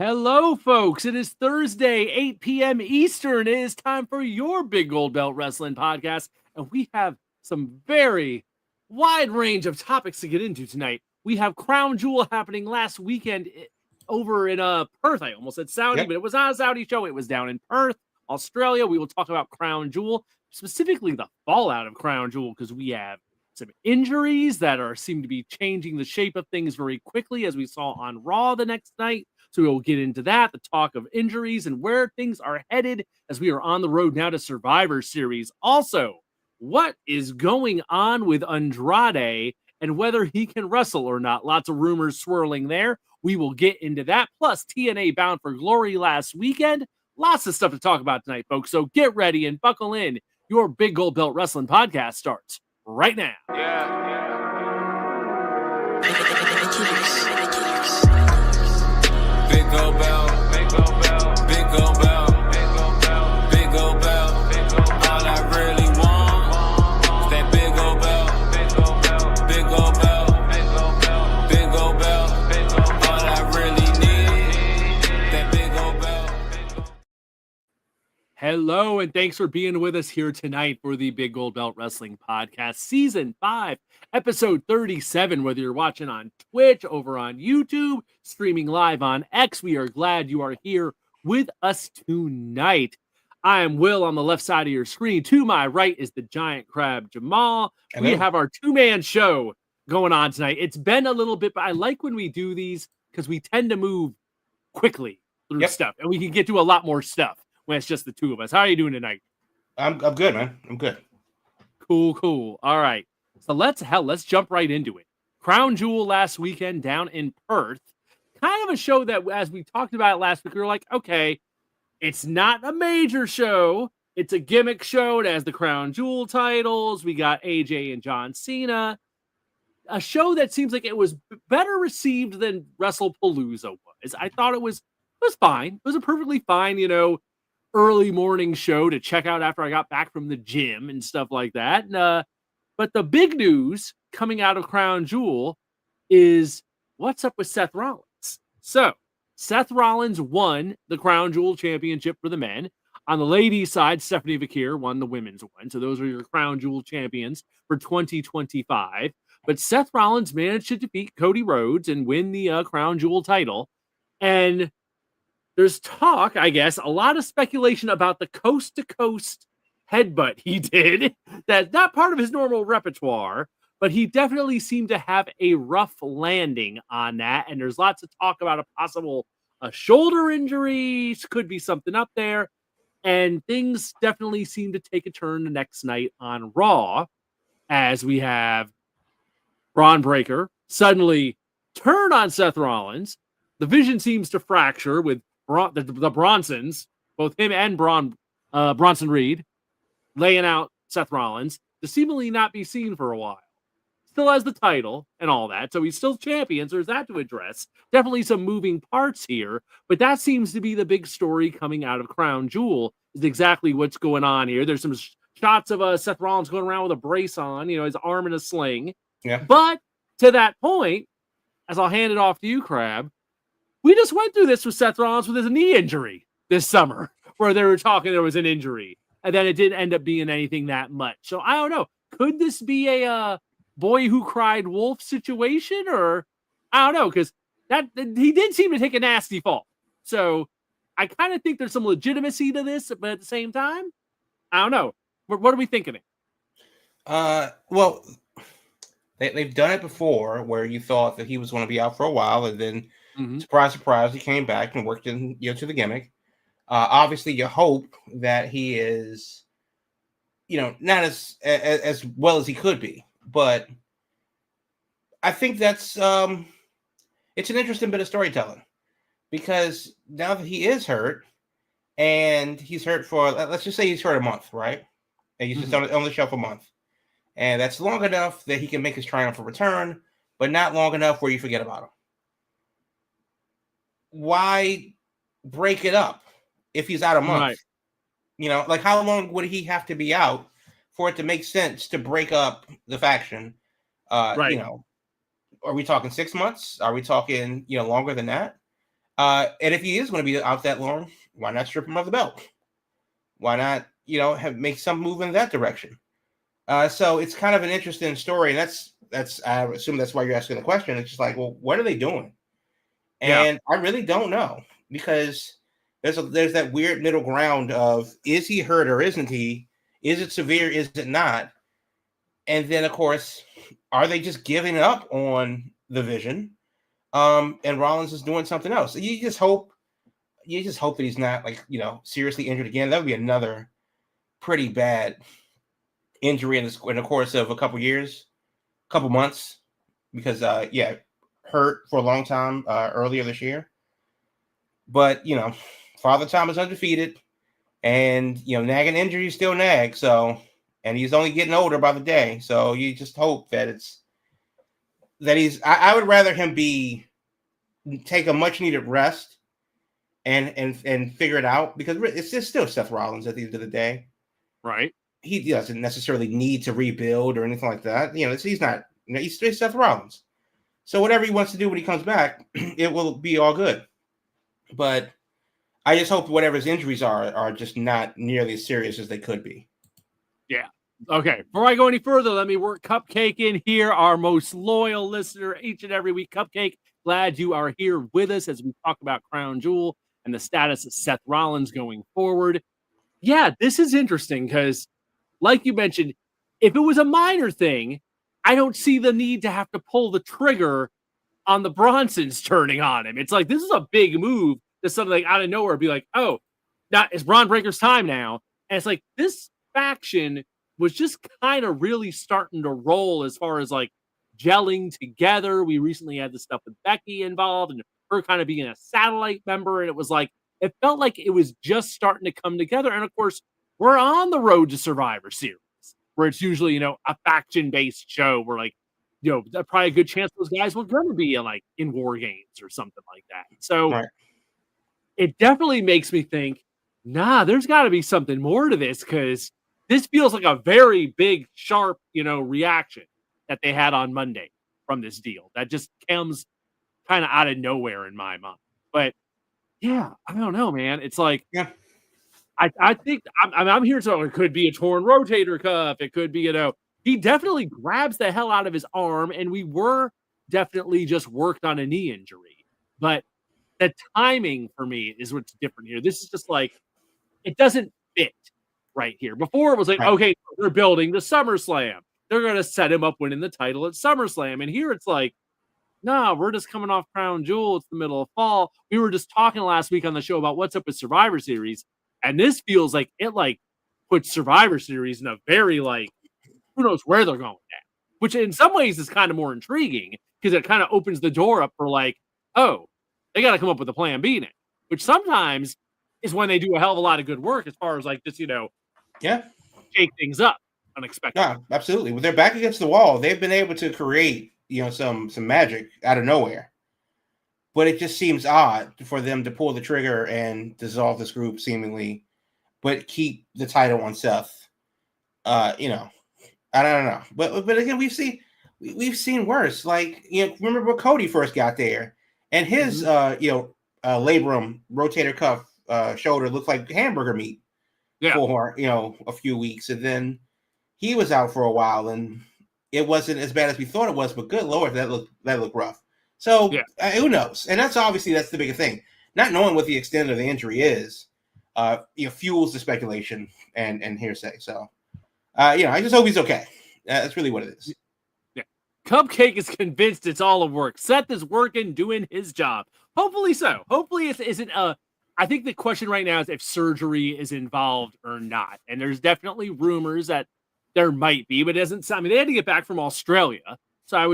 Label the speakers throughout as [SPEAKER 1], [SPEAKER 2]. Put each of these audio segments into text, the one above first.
[SPEAKER 1] Hello, folks. It is Thursday, 8 p.m. Eastern. It is time for your Big Gold Belt Wrestling podcast. And we have some very wide range of topics to get into tonight. We have Crown Jewel happening last weekend over in Perth. I almost said Saudi, but it was not a Saudi show. It was down in Perth, Australia. We will talk about Crown Jewel, specifically the fallout of Crown Jewel, because we have some injuries that seem to be changing the shape of things very quickly, as we saw on Raw the next night. So we'll get into that, the talk of injuries and where things are headed as we are on the road now to Survivor Series. Also, what is going on with Andrade and whether he can wrestle or not. Lots of rumors swirling there. We will get into that. Plus, TNA Bound For Glory last weekend. Lots of stuff to talk about tonight, folks. So get ready and buckle in. Your Big Gold Belt Wrestling podcast starts right now.
[SPEAKER 2] Big Gold Belt, Big Gold Belt, Big Gold Belt, Big Gold Belt, Big Gold Belt. All I really want is that Big Gold Belt, Big Gold Belt, Big Gold Belt, Big Gold Belt, Big Gold Belt, Big Gold Belt. All I really need, that Big Gold Belt.
[SPEAKER 1] Hello, and thanks for being with us here tonight for the Big Gold Belt Wrestling Podcast, Season 5, Episode 37. Whether you're watching on Twitch, over on YouTube, streaming live on X, we are glad you are here with us tonight. I am Will on the left side of your screen. To my right is the giant crab, Jamal.
[SPEAKER 3] Hello.
[SPEAKER 1] We have our two-man show going on tonight. It's been a little bit, but I like when we do these because we tend to move quickly through stuff, and we can get to a lot more stuff when it's just the two of us. How are you doing tonight?
[SPEAKER 3] I'm good, man. I'm good.
[SPEAKER 1] Cool. All right. So let's jump right into it. Crown Jewel last weekend down in Perth. Kind of a show that, as we talked about last week, we were like, okay, it's not a major show. It's a gimmick show. It has the Crown Jewel titles. We got AJ and John Cena. A show that seems like it was better received than WrestlePalooza was. I thought it was fine. It was a perfectly fine, early morning show to check out after I got back from the gym and stuff like that. But the big news coming out of Crown Jewel is what's up with Seth Rollins. So Seth Rollins won the Crown Jewel Championship for the men. On the ladies' side, Stephanie Vakir won the women's one. So those are your Crown Jewel champions for 2025. But Seth Rollins managed to defeat Cody Rhodes and win the Crown Jewel title. And there's talk, I guess, a lot of speculation about the coast-to-coast headbutt he did. That's not part of his normal repertoire, but he definitely seemed to have a rough landing on that. And there's lots of talk about a possible shoulder injury. Could be something up there. And things definitely seem to take a turn the next night on Raw, as we have Braun Breaker suddenly turn on Seth Rollins. The vision seems to fracture with the Bronsons, both him and Bronson Reed, laying out Seth Rollins to seemingly not be seen for a while. Still has the title and all that, so he's still champion, so there's that to address. Definitely some moving parts here, but that seems to be the big story coming out of Crown Jewel, is exactly what's going on here. There's some shots of Seth Rollins going around with a brace on, his arm in a sling.
[SPEAKER 3] Yeah.
[SPEAKER 1] But to that point, as I'll hand it off to you, Crab, we just went through this with Seth Rollins with his knee injury this summer, where they were talking there was an injury, and then it didn't end up being anything that much. So I don't know. Could this be a boy who cried wolf situation, or I don't know, because he did seem to take a nasty fall. So I kind of think there's some legitimacy to this, but at the same time, I don't know. What are we thinking?
[SPEAKER 3] Well, they've done it before, where you thought that he was going to be out for a while, and then surprise, surprise, he came back and worked in, to the gimmick. Obviously, you hope that he is, not as well as he could be, but I think that's it's an interesting bit of storytelling, because now that he is hurt, and he's hurt for, let's just say he's hurt a month, right? And he's just on the shelf a month, and that's long enough that he can make his triumphant return, but not long enough where you forget about him. Why break it up if he's out a month? Right. Like, how long would he have to be out for it to make sense to break up the faction? Right. Are we talking 6 months? Are we talking, longer than that? And if he is going to be out that long, why not strip him of the belt? Why not, make some move in that direction? So it's kind of an interesting story. And that's I assume that's why you're asking the question. It's just like, well, what are they doing? And I really don't know, because there's that weird middle ground of, is he hurt or isn't he? Is it severe? Is it not? And then, of course, are they just giving up on the vision? And Rollins is doing something else. You just hope that he's not, like, seriously injured again. That would be another pretty bad injury in the course of a couple months, because hurt for a long time earlier this year. But Father Time is undefeated, and nagging injuries still nag. So, and he's only getting older by the day. So you just hope that he's. I would rather him take a much needed rest and figure it out, because it's just still Seth Rollins at the end of the day.
[SPEAKER 1] Right.
[SPEAKER 3] He doesn't necessarily need to rebuild or anything like that. He's not. He's Seth Rollins. So whatever he wants to do when he comes back, it will be all good. But I just hope whatever his injuries are just not nearly as serious as they could be.
[SPEAKER 1] Yeah. Okay. Before I go any further, let me work Cupcake in here, our most loyal listener each and every week. Cupcake, glad you are here with us as we talk about Crown Jewel and the status of Seth Rollins going forward. Yeah, this is interesting because, like you mentioned, if it was a minor thing, I don't see the need to have to pull the trigger on the Bronsons turning on him. It's like, this is a big move to suddenly, like, out of nowhere be like, oh, it's Braun Breaker's time now. And it's like, this faction was just kind of really starting to roll as far as like gelling together. We recently had the stuff with Becky involved and her kind of being a satellite member. And it was like, it felt like it was just starting to come together. And of course, we're on the road to Survivor Series, where it's usually, a faction-based show where, like, probably a good chance those guys were going to be in War Games or something like that. So It definitely makes me think, there's got to be something more to this, because this feels like a very big, sharp, reaction that they had on Monday from this deal that just comes kind of out of nowhere in my mind. But yeah, I don't know, man. It's like, I think I'm here. So it could be a torn rotator cuff. It could be, he definitely grabs the hell out of his arm, and we were definitely just worked on a knee injury. But the timing for me is what's different here. This is just like, it doesn't fit right here. Before it was like, okay, they're building the SummerSlam. They're going to set him up winning the title at SummerSlam. And here it's like, no, we're just coming off Crown Jewel. It's the middle of fall. We were just talking last week on the show about what's up with Survivor Series. And this feels like it puts Survivor Series in a very who knows where they're going at, which in some ways is kind of more intriguing, because it kind of opens the door up for oh, they got to come up with a plan B now, which sometimes is when they do a hell of a lot of good work as far as just, shake things up unexpectedly.
[SPEAKER 3] Yeah, absolutely. With their back against the wall, they've been able to create, some magic out of nowhere. But it just seems odd for them to pull the trigger and dissolve this group seemingly, but keep the title on Seth. I don't know. But again, we've seen worse. Remember when Cody first got there, and his labrum rotator cuff shoulder looked like hamburger meat for a few weeks, and then he was out for a while, and it wasn't as bad as we thought it was. But good Lord, that looked rough. So who knows? And that's the bigger thing. Not knowing what the extent of the injury is, fuels the speculation and hearsay. So, I just hope he's okay. That's really what it is.
[SPEAKER 1] Yeah. Cupcake is convinced it's all a work. Seth is working, doing his job. Hopefully so. Hopefully it isn't I think the question right now is if surgery is involved or not. And there's definitely rumors that there might be, but it doesn't sound. I mean, they had to get back from Australia. So I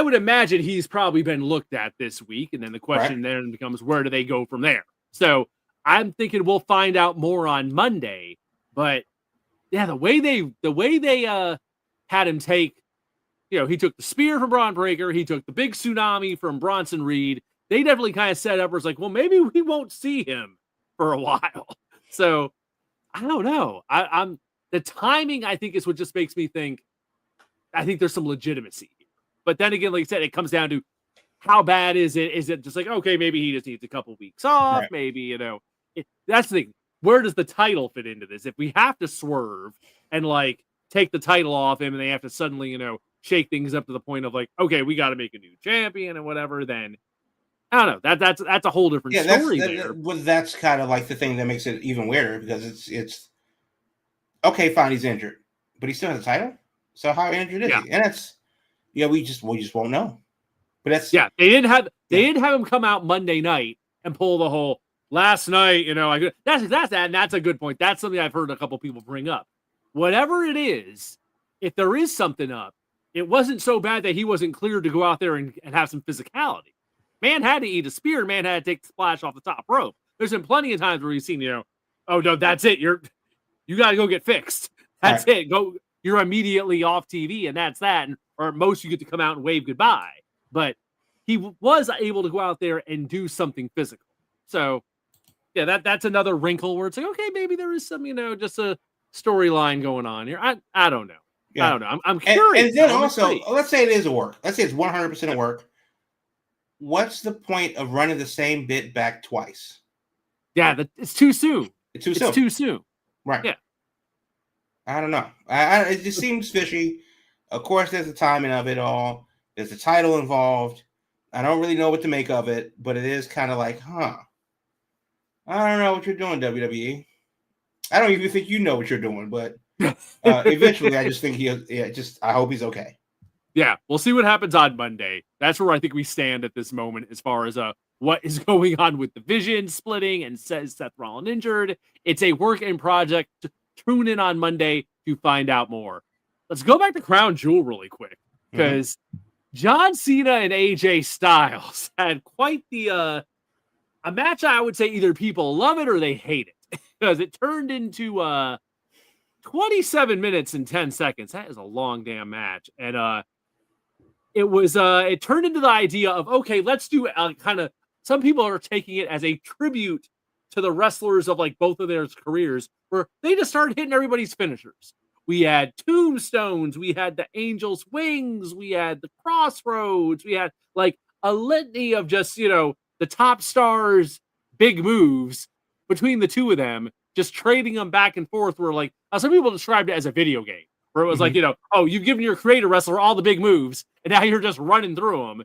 [SPEAKER 1] would imagine he's probably been looked at this week. And then the question then becomes, where do they go from there? So I'm thinking we'll find out more on Monday. But yeah, the way they had him take, he took the spear from Braun Breaker, he took the big tsunami from Bronson Reed. They definitely kind of set up where it's like, well, maybe we won't see him for a while. So I don't know. I'm the timing, I think, is what just makes me think I think there's some legitimacy here. But then again, like I said, it comes down to how bad is it? Is it just like, okay, maybe he just needs a couple weeks off,
[SPEAKER 3] Right.
[SPEAKER 1] maybe, that's the thing. Where does the title fit into this? If we have to swerve and like take the title off him and they have to suddenly, shake things up to the point of like, okay, we got to make a new champion and whatever, then I don't know. That's a whole different story there.
[SPEAKER 3] That's kind of like the thing that makes it even weirder, because it's okay, fine, he's injured, but he still has a title. So how injured is he? And that's we just won't know. But that's
[SPEAKER 1] they didn't have him come out Monday night and pull the whole last night. That's a good point. That's something I've heard a couple people bring up. Whatever it is, if there is something up, it wasn't so bad that he wasn't cleared to go out there and have some physicality. Man had to eat a spear. Man had to take the splash off the top rope. There's been plenty of times where you've seen, oh no, that's it. You got to go get fixed. That's it. Go. You're immediately off TV, and that's that. Or at most, you get to come out and wave goodbye. But he was able to go out there and do something physical. So, yeah, that's another wrinkle where it's like, okay, maybe there is some, just a storyline going on here. I don't know. I don't know. I'm curious.
[SPEAKER 3] And then also, let's say it is a work. Let's say it's 100% a work. What's the point of running the same bit back twice?
[SPEAKER 1] Yeah, it's too soon.
[SPEAKER 3] It's too soon. Right.
[SPEAKER 1] Yeah.
[SPEAKER 3] I don't know. It just seems fishy. Of course, there's the timing of it all. There's a title involved. I don't really know what to make of it, but it is kind of like, I don't know what you're doing, WWE. I don't even think you know what you're doing, but eventually I just think I hope he's okay.
[SPEAKER 1] Yeah, we'll see what happens on Monday. That's where I think we stand at this moment as far as what is going on with the vision splitting and says Seth Rollins injured. It's a work in project. Tune in on Monday to find out more. Let's go back to Crown Jewel really quick, because John Cena and AJ Styles had quite the a match. I would say either people love it or they hate it, because it turned into 27 minutes and 10 seconds. That is a long damn match. And it turned into the idea of, okay, let's do kind of, some people are taking it as a tribute to the wrestlers of like both of their careers, where they just started hitting everybody's finishers. We had tombstones, we had the Angel's Wings, we had the Crossroads, we had like a litany of just, the top stars, big moves between the two of them, just trading them back and forth. Where like some people described it as a video game, where it was like, oh, you've given your creator wrestler all the big moves, and now you're just running through them.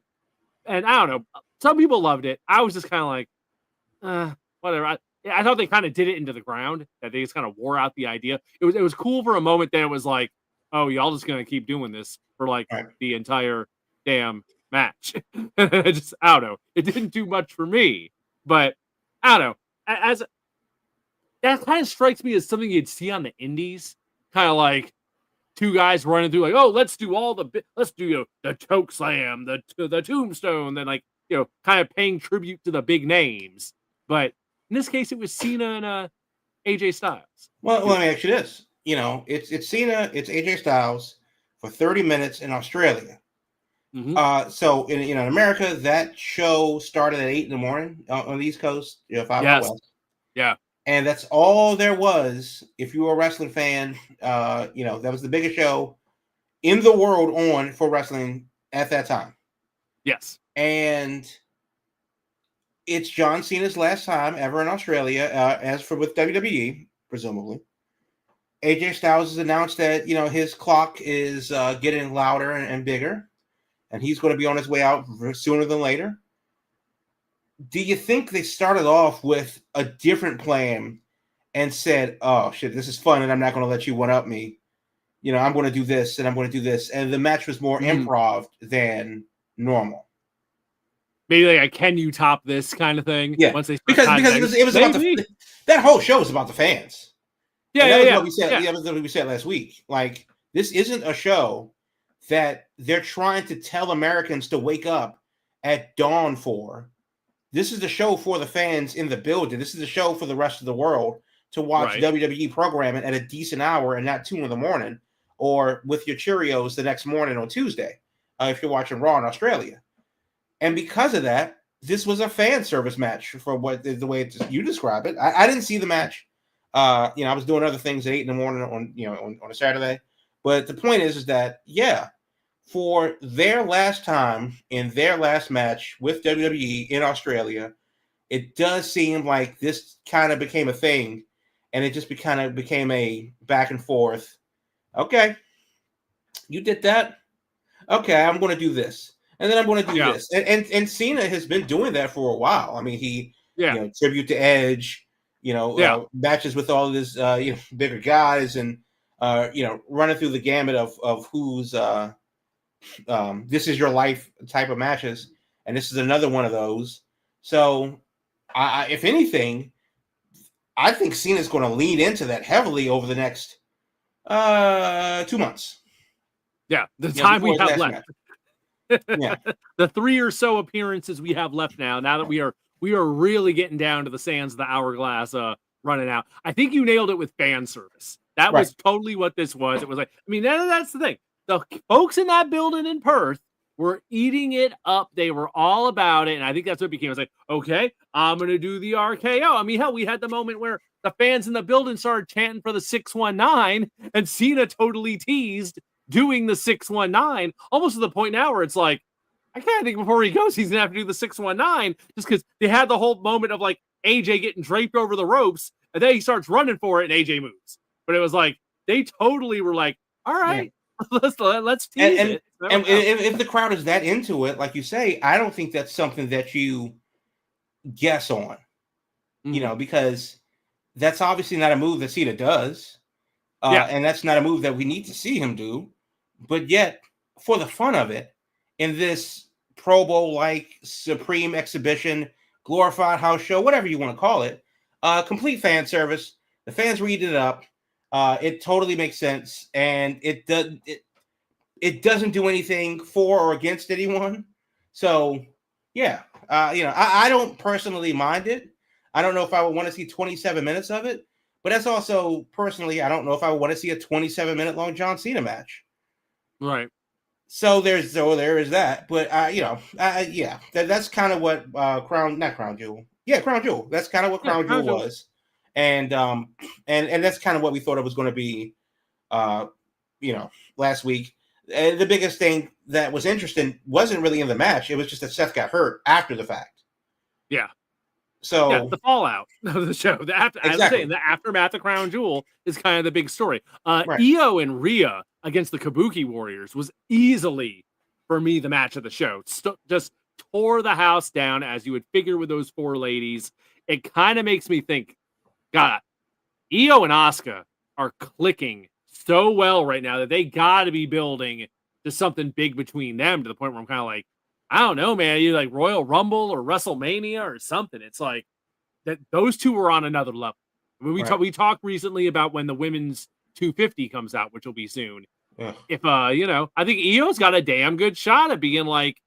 [SPEAKER 1] And I don't know, some people loved it. I was just kind of like, whatever. I thought they kind of did it into the ground, that they just kind of wore out the idea. It was cool for a moment. Then it was like, oh, y'all just gonna keep doing this for like the entire damn match. I don't know. It didn't do much for me, but I don't know. As that kind of strikes me as something you'd see on the indies, kind of like two guys running through, like, oh, let's do the choke slam, the tombstone, then like kind of paying tribute to the big names. But in this case, it was Cena and AJ Styles.
[SPEAKER 3] Well, let me ask you this: it's Cena, it's AJ Styles for 30 minutes in Australia. So in America, that show started at 8 in the morning on the East Coast, 5 West.
[SPEAKER 1] Yeah.
[SPEAKER 3] And that's all there was. If you were a wrestling fan, that was the biggest show in the world on for wrestling at that time.
[SPEAKER 1] Yes.
[SPEAKER 3] And it's John Cena's last time ever in Australia, as for with WWE, presumably. AJ Styles has announced that, his clock is getting louder and bigger, and he's going to be on his way out sooner than later. Do you think they started off with a different plan and said, oh, shit, this is fun, and I'm not going to let you one-up me. I'm going to do this, and I'm going to do this. And the match was more improv than normal.
[SPEAKER 1] Maybe like a can you top this kind of thing.
[SPEAKER 3] Yeah,
[SPEAKER 1] once they
[SPEAKER 3] because it was about that whole show was about the fans.
[SPEAKER 1] Yeah.
[SPEAKER 3] What we said. That was what we said last week. Like, this isn't a show that they're trying to tell Americans to wake up at dawn for. This is the show for the fans in the building. This is the show for the rest of the world to watch WWE programming at a decent hour and not 2 a.m, or with your Cheerios the next morning on Tuesday, if you're watching Raw in Australia. And because of that, this was a fan service match for the way you describe it. I didn't see the match. I was doing other things at 8 a.m. on a Saturday. But the point is that, for their last time in their last match with WWE in Australia, it does seem like this kind of became a thing, and it just kind of became a back and forth. Okay, you did that. Okay, I'm going to do this, and then I'm going to do this. And Cena has been doing that for a while. I mean, he tribute to Edge, matches with all of his bigger guys, and running through the gamut of who's this is your life type of matches, and this is another one of those. So, if anything, I think Cena's going to lean into that heavily over the next 2 months.
[SPEAKER 1] Yeah, the time we have left. Yeah, the 3 or so appearances we have left now. Now that we are really getting down to the sands of the hourglass, running out. I think you nailed it with fan service. That was totally what this was. It was like, I mean, that's the thing. The folks in that building in Perth were eating it up. They were all about it. And I think that's what it became. It was like, okay, I'm going to do the RKO. I mean, hell, we had the moment where the fans in the building started chanting for the 619, and Cena totally teased doing the 619, almost to the point now where it's like, I kind of think before he goes, he's going to have to do the 619, just because they had the whole moment of like AJ getting draped over the ropes, and then he starts running for it, and AJ moves. But it was like, they totally were like, all right. Let's tease it.
[SPEAKER 3] And if the crowd is that into it, like you say, I don't think that's something that you guess on, because that's obviously not a move that Cena does. And that's not a move that we need to see him do. But yet, for the fun of it, in this Pro Bowl-like Supreme exhibition, glorified house show, whatever you want to call it, complete fan service, the fans read it up. It totally makes sense, and it doesn't do anything for or against anyone. So, I don't personally mind it. I don't know if I would want to see 27 minutes of it, but that's also personally, I don't know if I would want to see a 27-minute long John Cena match.
[SPEAKER 1] Right.
[SPEAKER 3] So there is that, but that's kind of what Crown Jewel. That's kind of what Crown Jewel was. And that's kind of what we thought it was going to be, last week. The biggest thing that was interesting wasn't really in the match. It was just that Seth got hurt after the fact.
[SPEAKER 1] Yeah.
[SPEAKER 3] So
[SPEAKER 1] the fallout of the show, the aftermath of Crown Jewel is kind of the big story. Io and Rhea against the Kabuki Warriors was easily, for me, the match of the show. Just tore the house down, as you would figure with those 4 ladies. It kind of makes me think, God, Io and Asuka are clicking so well right now that they got to be building to something big between them, to the point where I'm kind of like, I don't know, man. You like Royal Rumble or WrestleMania or something. It's like that those two were on another level. I mean, we talked recently about when the women's 250 comes out, which will be soon. Yeah. If I think Io's got a damn good shot at being like,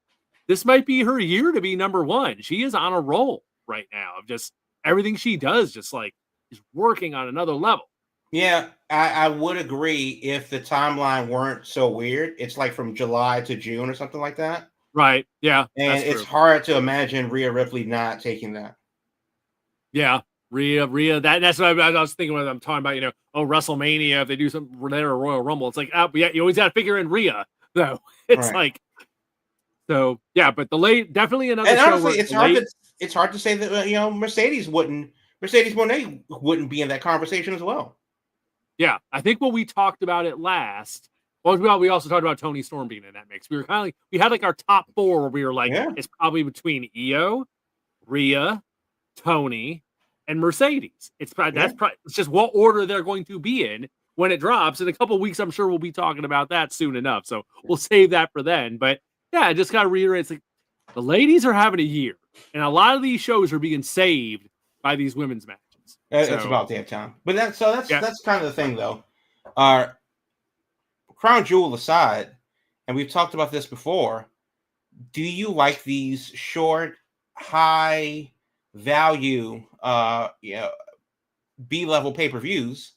[SPEAKER 1] this might be her year to be number 1. She is on a roll right now of just everything she does, just like is working on another level.
[SPEAKER 3] Yeah, I would agree if the timeline weren't so weird. It's like from July to June or something like that.
[SPEAKER 1] Right. Yeah.
[SPEAKER 3] And it's hard to imagine Rhea Ripley not taking that.
[SPEAKER 1] Yeah. Rhea. That's what I was thinking when I'm talking about, WrestleMania, if they do something there or Royal Rumble, it's like, you always got to figure in Rhea, though. It's like, so yeah, but definitely another.
[SPEAKER 3] And
[SPEAKER 1] show
[SPEAKER 3] honestly, it's hard to say that, Mercedes Moné wouldn't be in that conversation as well.
[SPEAKER 1] Yeah. I think when we talked about it last, well, we also talked about Toni Storm being in that mix. We were kind of like, we had like our top 4 where we were like, it's probably between Io, Rhea, Toni, and Mercedes. It's just what order they're going to be in when it drops. In a couple of weeks, I'm sure we'll be talking about that soon enough. So we'll save that for then. But yeah, I just got to reiterate, it's like the ladies are having a year, and a lot of these shows are being saved by these women's matches.
[SPEAKER 3] It's about damn time. But that's kind of the thing, though. Crown Jewel aside, and we've talked about this before, do you like these short, high value, B-level pay-per-views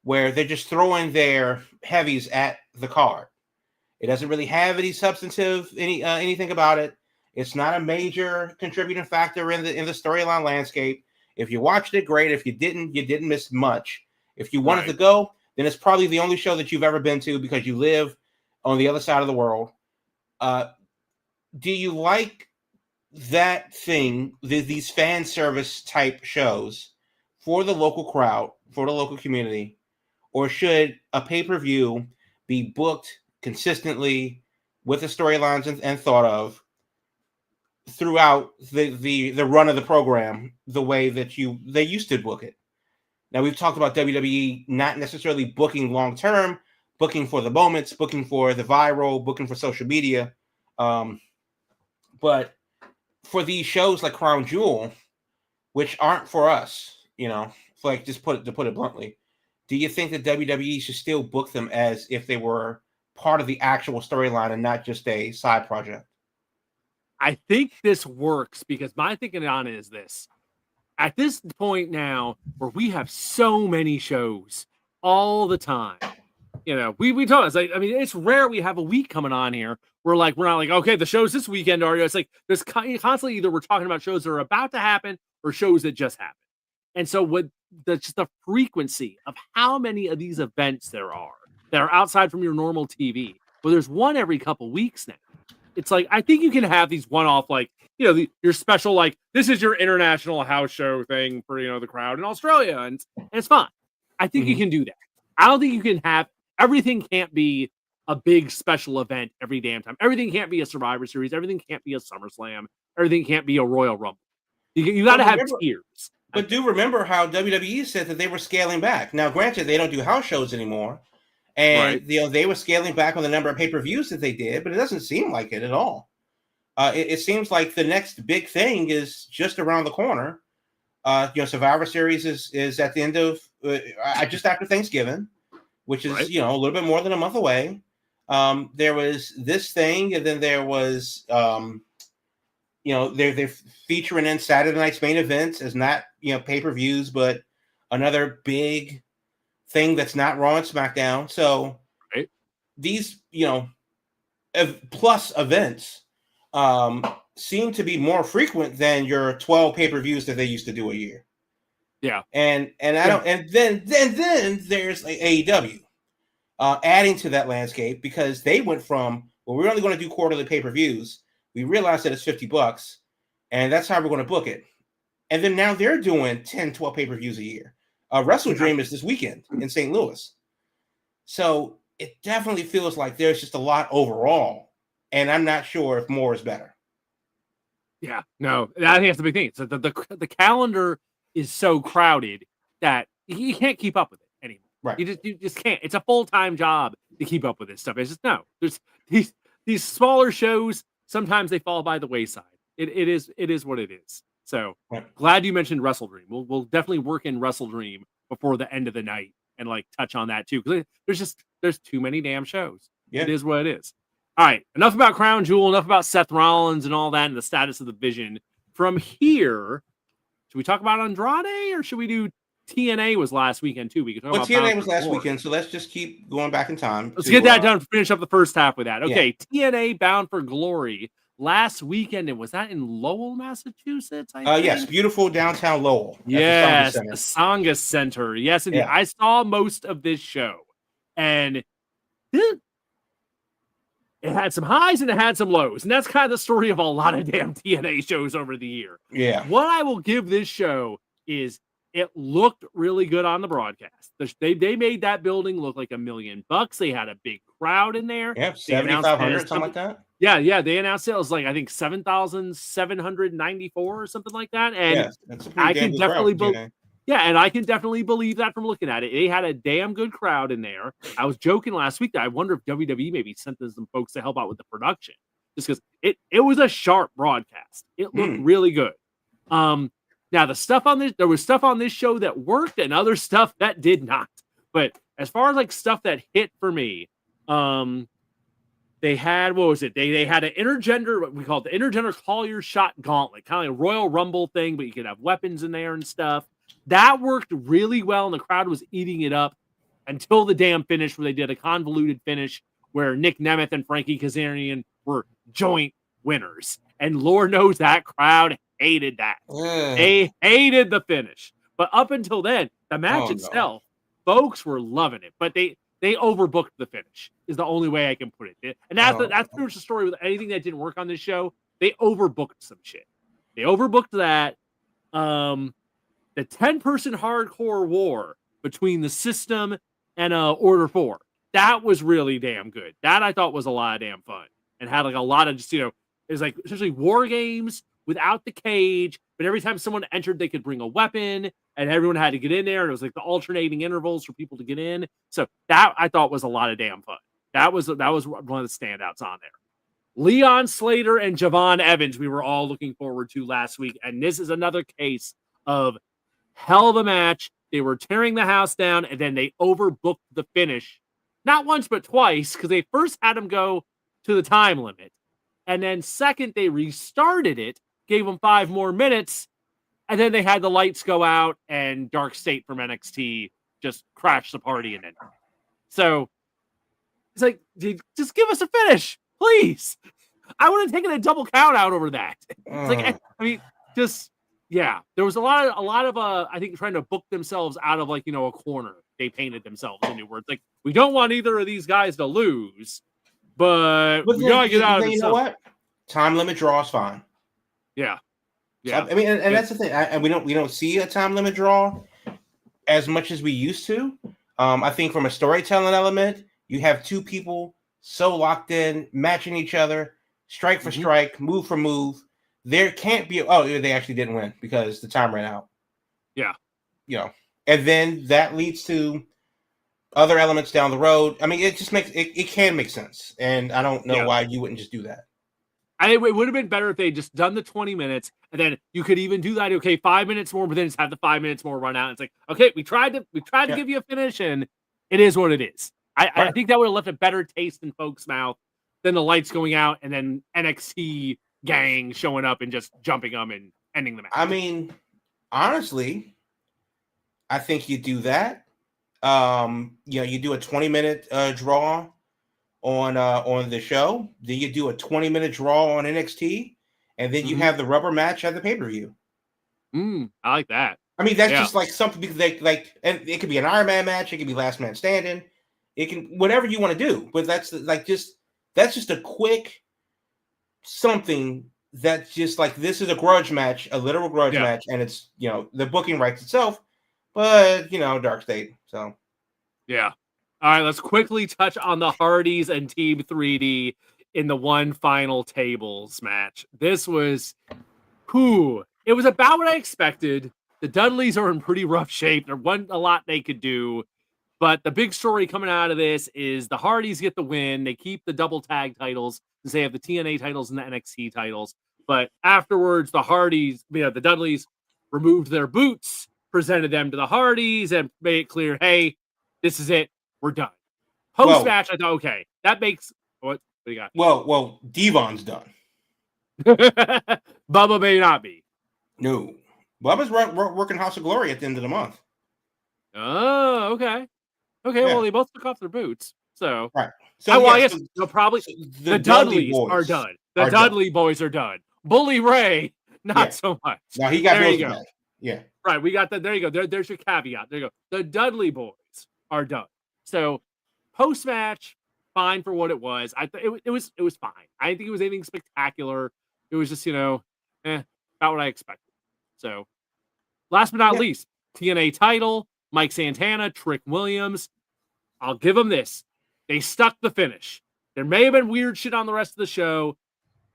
[SPEAKER 3] where they're just throwing their heavies at the card? It doesn't really have any substantive, anything about it. It's not a major contributing factor in the storyline landscape. If you watched it, great. If you didn't miss much. If you wanted to go, then it's probably the only show that you've ever been to because you live on the other side of the world. Do you like that thing, these fan service type shows for the local crowd, for the local community, or should a pay-per-view be booked consistently with the storylines and thought of throughout the run of the program the way that they used to book it? Now, we've talked about WWE not necessarily booking long term, booking for the moments, booking for the viral, booking for social media, but for these shows like Crown Jewel, which aren't for us, like to put it bluntly, do you think that WWE should still book them as if they were part of the actual storyline and not just a side project?
[SPEAKER 1] I think this works because my thinking on it is this. At this point now, where we have so many shows all the time, we told us, like, I mean, it's rare we have a week coming on here. We're not like, okay, the shows this weekend are. It's like there's constantly either we're talking about shows that are about to happen or shows that just happened. And so with just the frequency of how many of these events there are that are outside from your normal TV, well, there's one every couple weeks now. It's like, I think you can have these one-off, like, your special, like, this is your international house show thing for, the crowd in Australia, and it's fine. I think you can do that. I don't think you can have, everything can't be a big special event every damn time. Everything can't be a Survivor Series. Everything can't be a SummerSlam. Everything can't be a Royal Rumble. You got to have tiers.
[SPEAKER 3] But do remember how WWE said that they were scaling back. Now, granted, they don't do house shows anymore. And they were scaling back on the number of pay-per-views that they did, but it doesn't seem like it at all. It seems like the next big thing is just around the corner. Survivor Series is at the end of just after Thanksgiving, which is a little bit more than a month away. There was this thing, and then there was they're featuring in Saturday night's main events as not pay-per-views, but another big thing that's not Raw and SmackDown. So these, plus events seem to be more frequent than your 12 pay-per-views that they used to do a year.
[SPEAKER 1] Yeah.
[SPEAKER 3] And then there's AEW adding to that landscape, because they went from, well, we're only going to do quarterly pay-per-views. We realized that it's $50 and that's how we're going to book it. And then now they're doing 10, 12 pay-per-views a year. Wrestle Dream is this weekend in St. Louis. So it definitely feels like there's just a lot overall. And I'm not sure if more is better.
[SPEAKER 1] Yeah, no, I think that's the big thing. So the calendar is so crowded that you can't keep up with it anymore.
[SPEAKER 3] Right.
[SPEAKER 1] You just can't. It's a full-time job to keep up with this stuff. It's just, no. There's these smaller shows, sometimes they fall by the wayside. It is what it is. So glad you mentioned Wrestle Dream. We'll definitely work in Wrestle Dream before the end of the night and touch on that too, because there's too many damn shows. Yeah. It is what it is. All right, enough about Crown Jewel, enough about Seth Rollins and all that and the status of the Vision. From here, should we talk about Andrade or should we do TNA was last weekend too? We could talk about
[SPEAKER 3] TNA was last weekend, so let's just keep going back in time.
[SPEAKER 1] Let's get that done. Finish up the first half with that. Okay, TNA Bound for Glory. Last weekend, and was that in Lowell, Massachusetts?
[SPEAKER 3] Yes, beautiful downtown Lowell.
[SPEAKER 1] Yes, the Sangha Center. Yes, indeed. Yeah. I saw most of this show, and it had some highs and it had some lows, and that's kind of the story of a lot of damn TNA shows over the year.
[SPEAKER 3] Yeah.
[SPEAKER 1] What I will give this show is it looked really good on the broadcast. They made that building look like $1 million. They had a big crowd in there.
[SPEAKER 3] Yeah, 7,500, something like that.
[SPEAKER 1] Yeah, they announced it was I think 7,794 or something like that, and
[SPEAKER 3] that's a pretty damn good crowd,
[SPEAKER 1] and I can definitely believe that from looking at it. They had a damn good crowd in there. I was joking last week that I wonder if WWE maybe sent some folks to help out with the production, just because it was a sharp broadcast. It looked really good. Now there was stuff on this show that worked and other stuff that did not. But as far as stuff that hit for me, they had, what was it? They had an intergender, what we call it the intergender Collier shot gauntlet, kind of like a Royal Rumble thing, but you could have weapons in there and stuff. That worked really well, and the crowd was eating it up until the damn finish, where they did a convoluted finish where Nick Nemeth and Frankie Kazarian were joint winners. And Lord knows that crowd hated that. They hated the finish. But up until then, the match itself, folks were loving it. But they overbooked the finish is the only way I can put it. And that's pretty much the story with anything that didn't work on this show. They overbooked some shit. They overbooked that. The 10-person hardcore war between the System and Order 4. That was really damn good. That I thought was a lot of damn fun and had like a lot of just, it was like essentially war games without the cage, but every time someone entered, they could bring a weapon and everyone had to get in there. And it was like the alternating intervals for people to get in. So that I thought was a lot of damn fun. That was one of the standouts on there. Leon Slater and Javon Evans, we were all looking forward to last week. And this is another case of hell of a match. They were tearing the house down, and then they overbooked the finish. Not once, but twice, because they first had them go to the time limit. And then second, they restarted it, gave them 5 more minutes, and then they had the lights go out, and Dark State from NXT just crashed the party in it. So it's like, just give us a finish, please. I would have taken a double count out over that. It's like, I mean, just... Yeah, there was a lot of I think trying to book themselves out of like, a corner they painted themselves into where it's like, we don't want either of these guys to lose, but we gotta get out of it.
[SPEAKER 3] You know what? Time limit draw is fine.
[SPEAKER 1] Yeah.
[SPEAKER 3] I mean, and that's the thing. And we don't see a time limit draw as much as we used to. I think from a storytelling element, you have 2 people so locked in, matching each other, strike for strike, move for move. There can't be. Oh, they actually didn't win because the time ran out.
[SPEAKER 1] Yeah,
[SPEAKER 3] and then that leads to other elements down the road. I mean, it just makes it can make sense, and I don't know why you wouldn't just do that.
[SPEAKER 1] It would have been better if they just done the 20 minutes, and then you could even do that. Okay, 5 minutes more, but then just have the 5 minutes more run out. It's like, okay, we tried to give you a finish, and it is what it is. I think that would have left a better taste in folks' mouth than the lights going out and then NXT gang showing up and just jumping them and ending the match.
[SPEAKER 3] I mean, honestly, I think you do that. You do a 20-minute draw on the show. Then you do a 20-minute draw on NXT, and then you have the rubber match at the pay-per-view.
[SPEAKER 1] I like that.
[SPEAKER 3] I mean, that's just like something because and it could be an Iron Man match, it could be last man standing, it can whatever you want to do. But that's just a quick something that's just like this is a grudge match, a literal grudge match, and it's the booking writes itself, but Dark State. So
[SPEAKER 1] yeah. All right, let's quickly touch on the Hardys and Team 3D in the one final tables match. This was it was about what I expected. The Dudleys are in pretty rough shape. There wasn't a lot they could do. But the big story coming out of this is the Hardys get the win. They keep the double tag titles because they have the TNA titles and the NXT titles. But afterwards, the Hardys, the Dudleys removed their boots, presented them to the Hardys, and made it clear, hey, this is it. We're done. Post-match, I thought, okay, that makes... What do you got?
[SPEAKER 3] Well, Devon's done.
[SPEAKER 1] Bubba may not be.
[SPEAKER 3] No. Bubba's working House of Glory at the end of the month.
[SPEAKER 1] Oh, okay. Okay, well, they both took off their boots, so...
[SPEAKER 3] Right.
[SPEAKER 1] So, I guess probably the Dudleys are done. The Dudley boys are done. Bully Ray, not so much.
[SPEAKER 3] No, he got
[SPEAKER 1] there you go.
[SPEAKER 3] Back. Yeah.
[SPEAKER 1] Right, we got that. There you go. There's your caveat. There you go. The Dudley boys are done. So, post-match, fine for what it was. I thought it was fine. I didn't think it was anything spectacular. It was just, about what I expected. So, last but not least, TNA title, Mike Santana, Trick Williams. I'll give them this. They stuck the finish. There may have been weird shit on the rest of the show.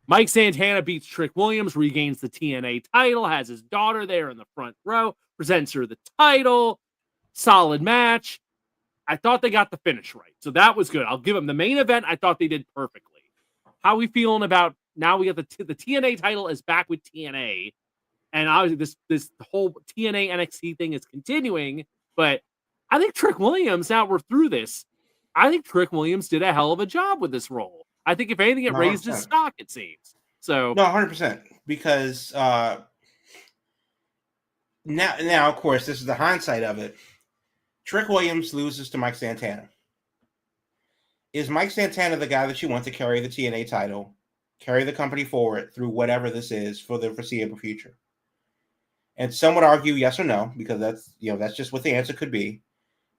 [SPEAKER 1] Mike Santana beats Trick Williams, regains the TNA title, has his daughter there in the front row, presents her the title. Solid match. I thought they got the finish right. So that was good. I'll give them the main event. I thought they did perfectly. How are we feeling about now we got the TNA title is back with TNA. And obviously this whole TNA NXT thing is continuing. But I think Trick Williams, now we're through this, I think Trick Williams did a hell of a job with this role. I think if anything, it raised his stock, it seems. So
[SPEAKER 3] no, 100%. Because now, of course, this is the hindsight of it. Trick Williams loses to Mike Santana. Is Mike Santana the guy that you want to carry the TNA title, carry the company forward through whatever this is for the foreseeable future? And some would argue yes or no, because that's just what the answer could be.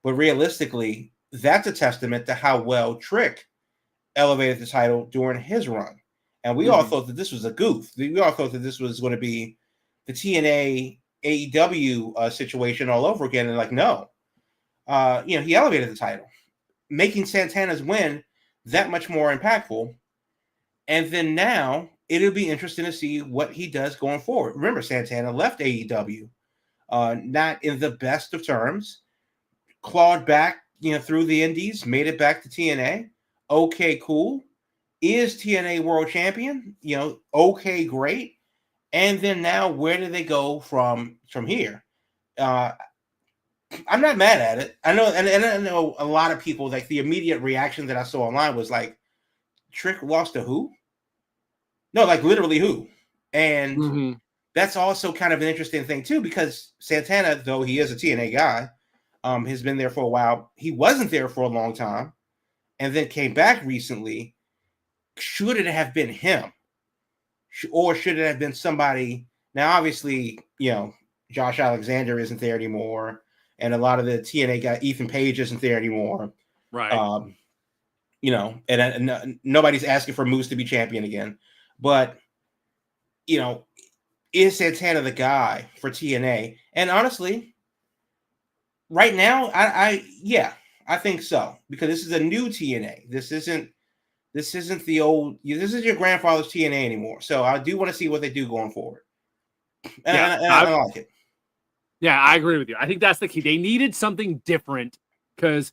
[SPEAKER 3] But realistically, that's a testament to how well Trick elevated the title during his run. And we all thought that this was a goof. We all thought that this was going to be the TNA AEW situation all over again. And like, no, he elevated the title, making Santana's win that much more impactful. And then now it'll be interesting to see what he does going forward. Remember, Santana left AEW, not in the best of terms, clawed back, through the indies, made it back to TNA. Okay, cool. Is TNA world champion? Okay, great. And then now, where do they go from here? I'm not mad at it. I know, and I know a lot of people, like, the immediate reaction that I saw online was like, Trick lost to who? No, like literally who? And that's also kind of an interesting thing too, because Santana, though he is a TNA guy, has been there for a while. He wasn't there for a long time, and then came back recently. Should it have been him, or should it have been somebody? Now, obviously, Josh Alexander isn't there anymore, and a lot of the TNA guy, Ethan Page, isn't there anymore.
[SPEAKER 1] Right.
[SPEAKER 3] And nobody's asking for Moose to be champion again. But, is Santana the guy for TNA? And honestly, right now, I think so, because this is a new TNA. This isn't the old. This is your grandfather's TNA anymore. So I do want to see what they do going forward. And I like it.
[SPEAKER 1] Yeah, I agree with you. I think that's the key. They needed something different because,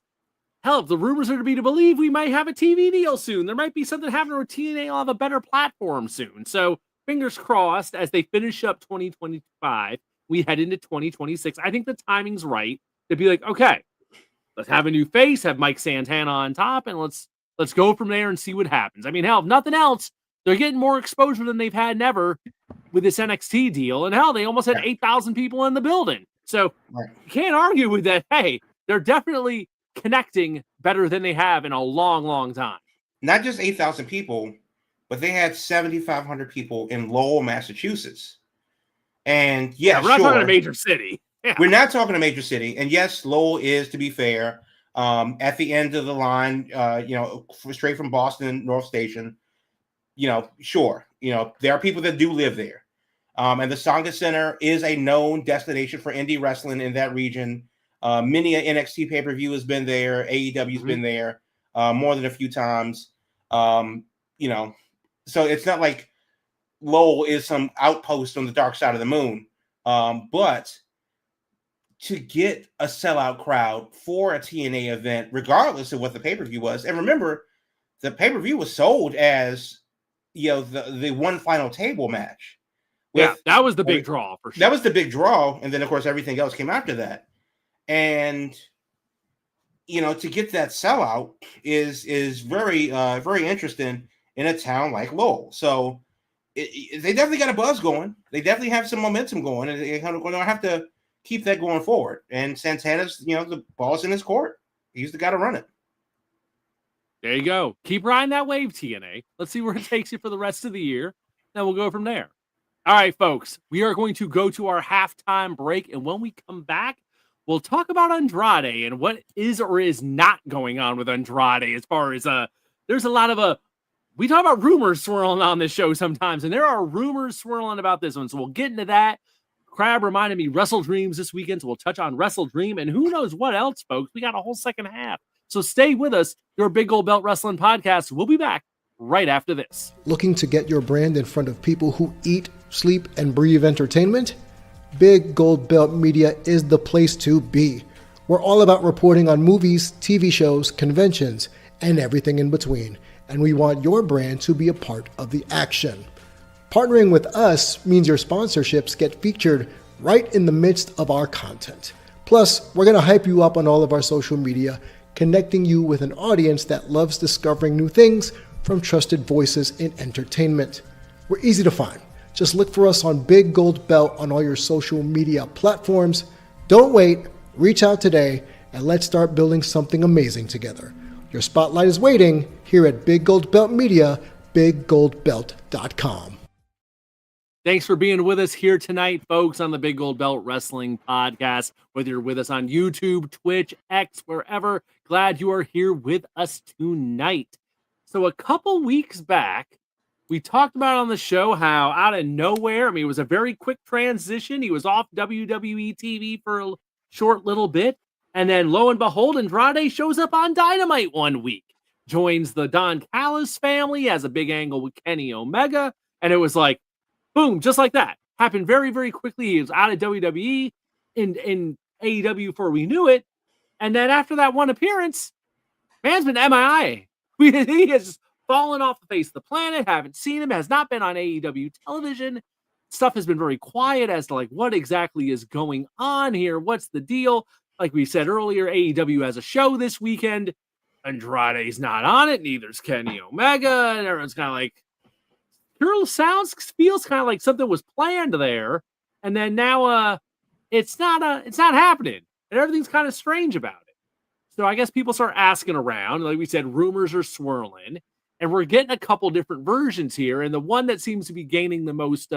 [SPEAKER 1] hell, if the rumors are to be to believe, we might have a TV deal soon. There might be something happening where TNA will have a better platform soon. So fingers crossed as they finish up 2025, we head into 2026. I think the timing's right to be like, okay, let's have a new face, have Mike Santana on top, and let's go from there and see what happens. I mean, hell, if nothing else, they're getting more exposure than they've had ever with this NXT deal. And hell, they almost had 8,000 people in the building. So you can't argue with that. Hey, they're definitely connecting better than they have in a long, long time.
[SPEAKER 3] Not just 8,000 people, but they had 7,500 people in Lowell, Massachusetts. And
[SPEAKER 1] we're not talking a major city. Yeah.
[SPEAKER 3] We're not talking a major city. And yes, Lowell is, to be fair, at the end of the line, straight from Boston North Station. Sure, there are people that do live there. And the Sangha Center is a known destination for indie wrestling in that region. Many an NXT pay-per-view has been there. AEW's been there more than a few times. So it's not like Lowell is some outpost on the dark side of the moon. But to get a sellout crowd for a TNA event, regardless of what the pay-per-view was, and remember, the pay-per-view was sold as the one final table match.
[SPEAKER 1] That was the big draw for sure.
[SPEAKER 3] That was the big draw, and then of course everything else came after that. And to get that sellout is very very interesting in a town like Lowell. So they definitely got a buzz going. They definitely have some momentum going, and they're going to have to keep that going forward. And Santana's the ball's in his court. He's the guy to run it.
[SPEAKER 1] There you go. Keep riding that wave, TNA. Let's see where it takes you for the rest of the year. Then we'll go from there. All right, folks. We are going to go to our halftime break. And when we come back, we'll talk about Andrade and what is or is not going on with Andrade as far as there's a lot of we talk about rumors swirling on this show sometimes, and there are rumors swirling about this one. So we'll get into that. Crab reminded me Wrestle Dreams this weekend, so we'll touch on Wrestle Dream and who knows what else, folks. We got a whole second half. So stay with us. Your Big Gold Belt Wrestling Podcast. We'll be back right after this.
[SPEAKER 4] Looking to get your brand in front of people who eat, sleep, and breathe entertainment? Big Gold Belt Media is the place to be. We're all about reporting on movies, TV shows, conventions, and everything in between. And we want your brand to be a part of the action. Partnering with us means your sponsorships get featured right in the midst of our content. Plus, we're going to hype you up on all of our social media, connecting you with an audience that loves discovering new things from trusted voices in entertainment. We're easy to find. Just look for us on Big Gold Belt on all your social media platforms. Don't wait, reach out today, and let's start building something amazing together. Your spotlight is waiting here at Big Gold Belt Media, biggoldbelt.com.
[SPEAKER 1] Thanks for being with us here tonight, folks, on the Big Gold Belt Wrestling Podcast. Whether you're with us on YouTube, Twitch, X, wherever, glad you are here with us tonight. So a couple weeks back, we talked about on the show how out of nowhere, it was a very quick transition. He was off WWE TV for a short little bit. And then lo and behold, Andrade shows up on Dynamite one week, joins the Don Callis family, has a big angle with Kenny Omega. And it was like, boom, just like that. Happened very, very quickly. He was out of WWE in AEW before we knew it. And then after that one appearance, man's been MIA. He has fallen off the face of the planet. Haven't seen him. Has not been on AEW television. Stuff has been very quiet as to like what exactly is going on here. What's the deal? Like we said earlier, AEW has a show this weekend. Andrade's not on it. Neither's Kenny Omega. And everyone's kind of like, feels kind of like something was planned there, and then now it's not happening, and everything's kind of strange about it. So I guess people start asking around. Like we said, rumors are swirling, and we're getting a couple different versions here. And the one that seems to be gaining the most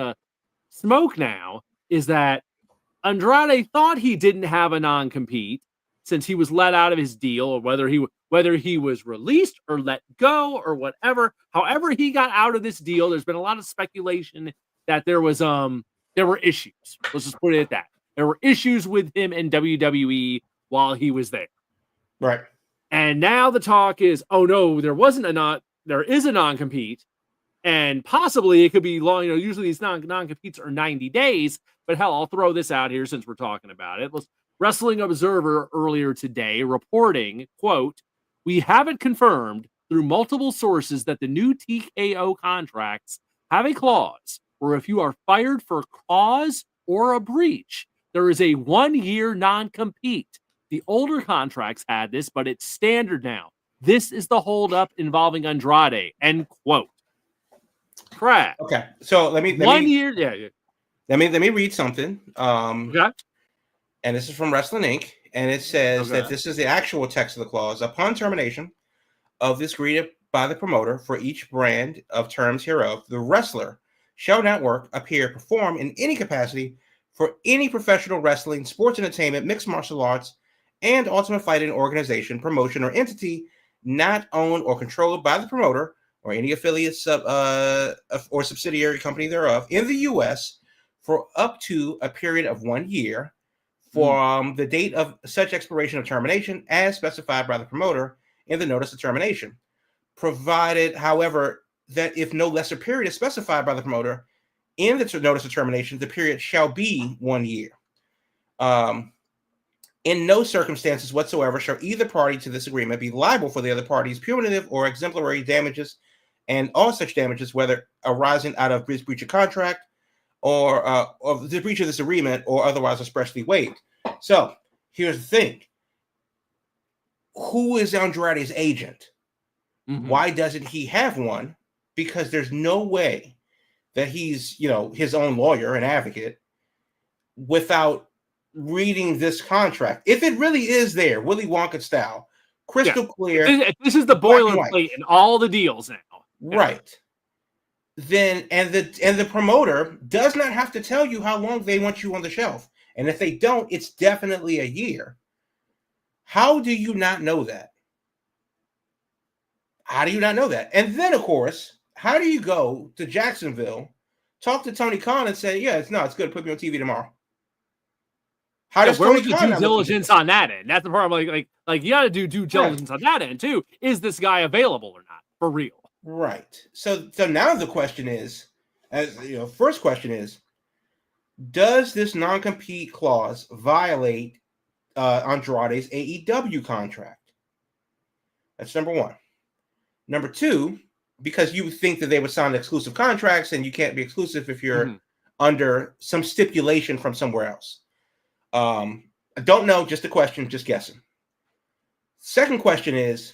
[SPEAKER 1] smoke now is that Andrade thought he didn't have a non-compete since he was let out of his deal, or whether he was released or let go or whatever. However he got out of this deal, there's been a lot of speculation that there were issues. Let's just put it at that. There were issues with him in WWE while he was there.
[SPEAKER 3] Right.
[SPEAKER 1] And now the talk is, oh no, there is a non-compete, and possibly it could be long. Usually these non-competes are 90 days, but hell, I'll throw this out here since we're talking about it. Wrestling Observer earlier today reporting, quote, "We have it confirmed through multiple sources that the new TKO contracts have a clause where if you are fired for cause or a breach, there is a 1-year non-compete. The older contracts had this, but it's standard now. This is the holdup involving Andrade," end quote. Crap.
[SPEAKER 3] Okay, so let me
[SPEAKER 1] year. Yeah.
[SPEAKER 3] Let me read something.
[SPEAKER 1] Okay.
[SPEAKER 3] And this is from Wrestling Inc. And it says that this is the actual text of the clause. Upon termination of this agreed by the promoter for each brand of terms hereof, the wrestler shall not work, appear, perform in any capacity for any professional wrestling, sports entertainment, mixed martial arts, and ultimate fighting organization, promotion, or entity not owned or controlled by the promoter or any affiliates or subsidiary company thereof in the U.S. for up to a period of 1 year from the date of such expiration of termination as specified by the promoter in the notice of termination, provided, however, that if no lesser period is specified by the promoter in the notice of termination, the period shall be 1 year. In no circumstances whatsoever shall either party to this agreement be liable for the other party's punitive or exemplary damages, and all such damages, whether arising out of breach of contract or of the breach of this agreement or otherwise expressly waived. So here's the thing. Who is Andrade's agent? Mm-hmm. Why doesn't he have one? Because there's no way that he's, his own lawyer and advocate without reading this contract. If it really is there, Willy Wonka style, crystal clear.
[SPEAKER 1] This is the boilerplate in all the deals now.
[SPEAKER 3] Right. Then and the promoter does not have to tell you how long they want you on the shelf. And if they don't, it's definitely a year. How do you not know that? How do you not know that? And then, of course, how do you go to Jacksonville, talk to Tony Khan and say, yeah, it's good. Put me on TV tomorrow. How does
[SPEAKER 1] where
[SPEAKER 3] Tony
[SPEAKER 1] was the
[SPEAKER 3] Khan
[SPEAKER 1] due diligence on that end? That's the part. Like you got to do due diligence on that end too. Is this guy available or not for real?
[SPEAKER 3] Right. So now the question is, first question is, does this non-compete clause violate Andrade's AEW contract? That's number one. Number two, because you think that they would sign exclusive contracts and you can't be exclusive if you're under some stipulation from somewhere else. I don't know, just a question, just guessing. Second question is,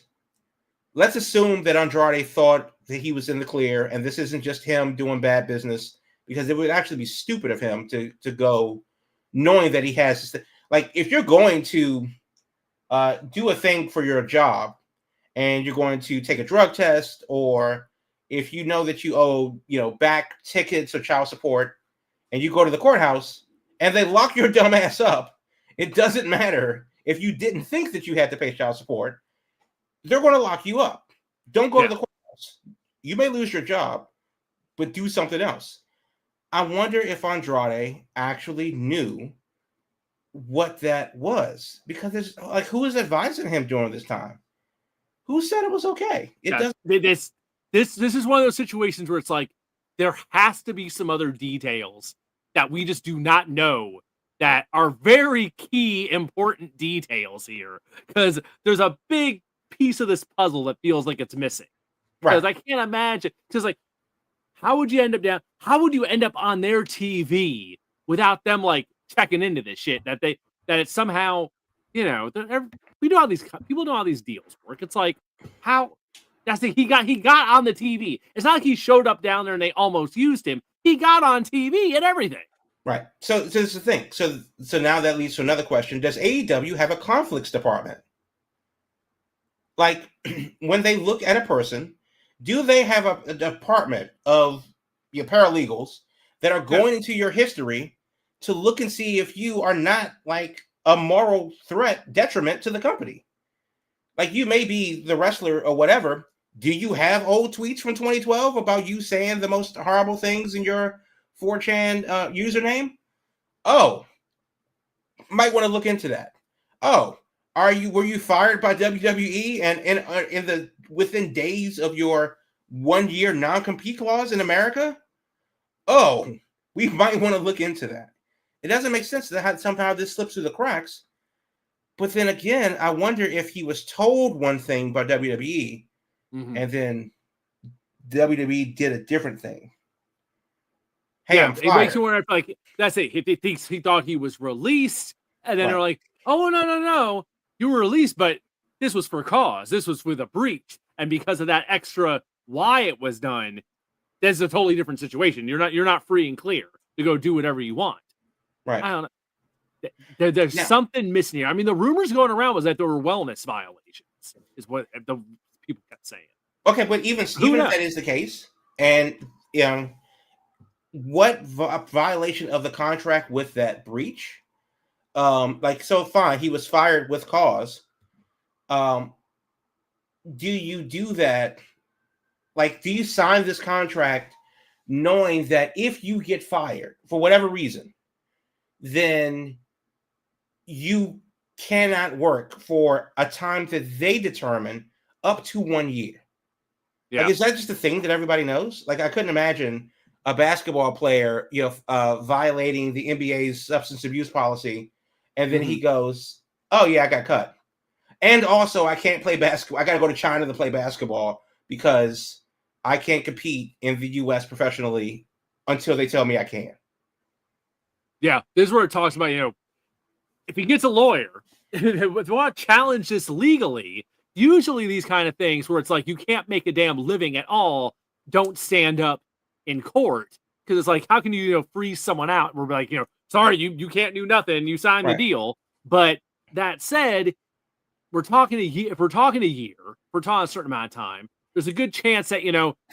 [SPEAKER 3] let's assume that Andrade thought that he was in the clear and this isn't just him doing bad business, because it would actually be stupid of him to go knowing that he has, like, if you're going to do a thing for your job and you're going to take a drug test, or if you know that you owe, back tickets or child support and you go to the courthouse and they lock your dumb ass up, it doesn't matter if you didn't think that you had to pay child support. They're going to lock you up. Don't go to the courthouse. You may lose your job, but do something else. I wonder if Andrade actually knew what that was, because it's like, who is advising him during this time? Who said it was okay? It doesn't.
[SPEAKER 1] This is one of those situations where it's like there has to be some other details that we just do not know that are very key, important details here, because there's a big piece of this puzzle that feels like it's missing. Because I can't imagine, because like, how would you end up down? How would you end up on their TV without them like checking into this shit? That it's somehow, we know how these people know how these deals work. It's like, how that's the he got on the TV. It's not like he showed up down there and they almost used him. He got on TV and everything.
[SPEAKER 3] Right. So this is the thing. So now that leads to another question. Does AEW have a conflicts department? Like, when they look at a person, do they have a department of your paralegals that are going into your history to look and see if you are not like a moral detriment to the company? Like, you may be the wrestler or whatever. Do you have old tweets from 2012 about you saying the most horrible things in your 4chan username? Oh, might want to look into that. Oh, were you fired by WWE and within days of your 1-year non-compete clause in America? Oh, we might want to look into that. It doesn't make sense that somehow this slips through the cracks. But then again, I wonder if he was told one thing by WWE, and then WWE did a different thing. Hey, I'm fired.
[SPEAKER 1] It makes you wonder if, like, that's it. He thought he was released, and then they're like, oh, no. You were released, but this was for cause. This was with a breach. And because of that extra why it was done, that's a totally different situation. You're not free and clear to go do whatever you want.
[SPEAKER 3] Right.
[SPEAKER 1] I don't know. There's something missing here. I mean, the rumors going around was that there were wellness violations, is what the people kept saying.
[SPEAKER 3] Okay, but even if that is the case, and what violation of the contract with that breach? So fine, he was fired with cause. Do you do that? Like, do you sign this contract knowing that if you get fired for whatever reason, then you cannot work for a time that they determine up to 1 year? Yeah. Like, is that just a thing that everybody knows? Like, I couldn't imagine a basketball player, violating the NBA's substance abuse policy, and then he goes, "Oh yeah, I got cut, and also I can't play basketball. I got to go to China to play basketball because I can't compete in the U.S. professionally until they tell me I can."
[SPEAKER 1] Yeah, this is where it talks about, if he gets a lawyer, if you want to challenge this legally, usually these kind of things where it's like you can't make a damn living at all, don't stand up in court, because it's like, how can you freeze someone out? We're like, sorry, you can't do nothing. You signed the deal. But that said, we're talking a year. If we're talking a certain amount of time, there's a good chance that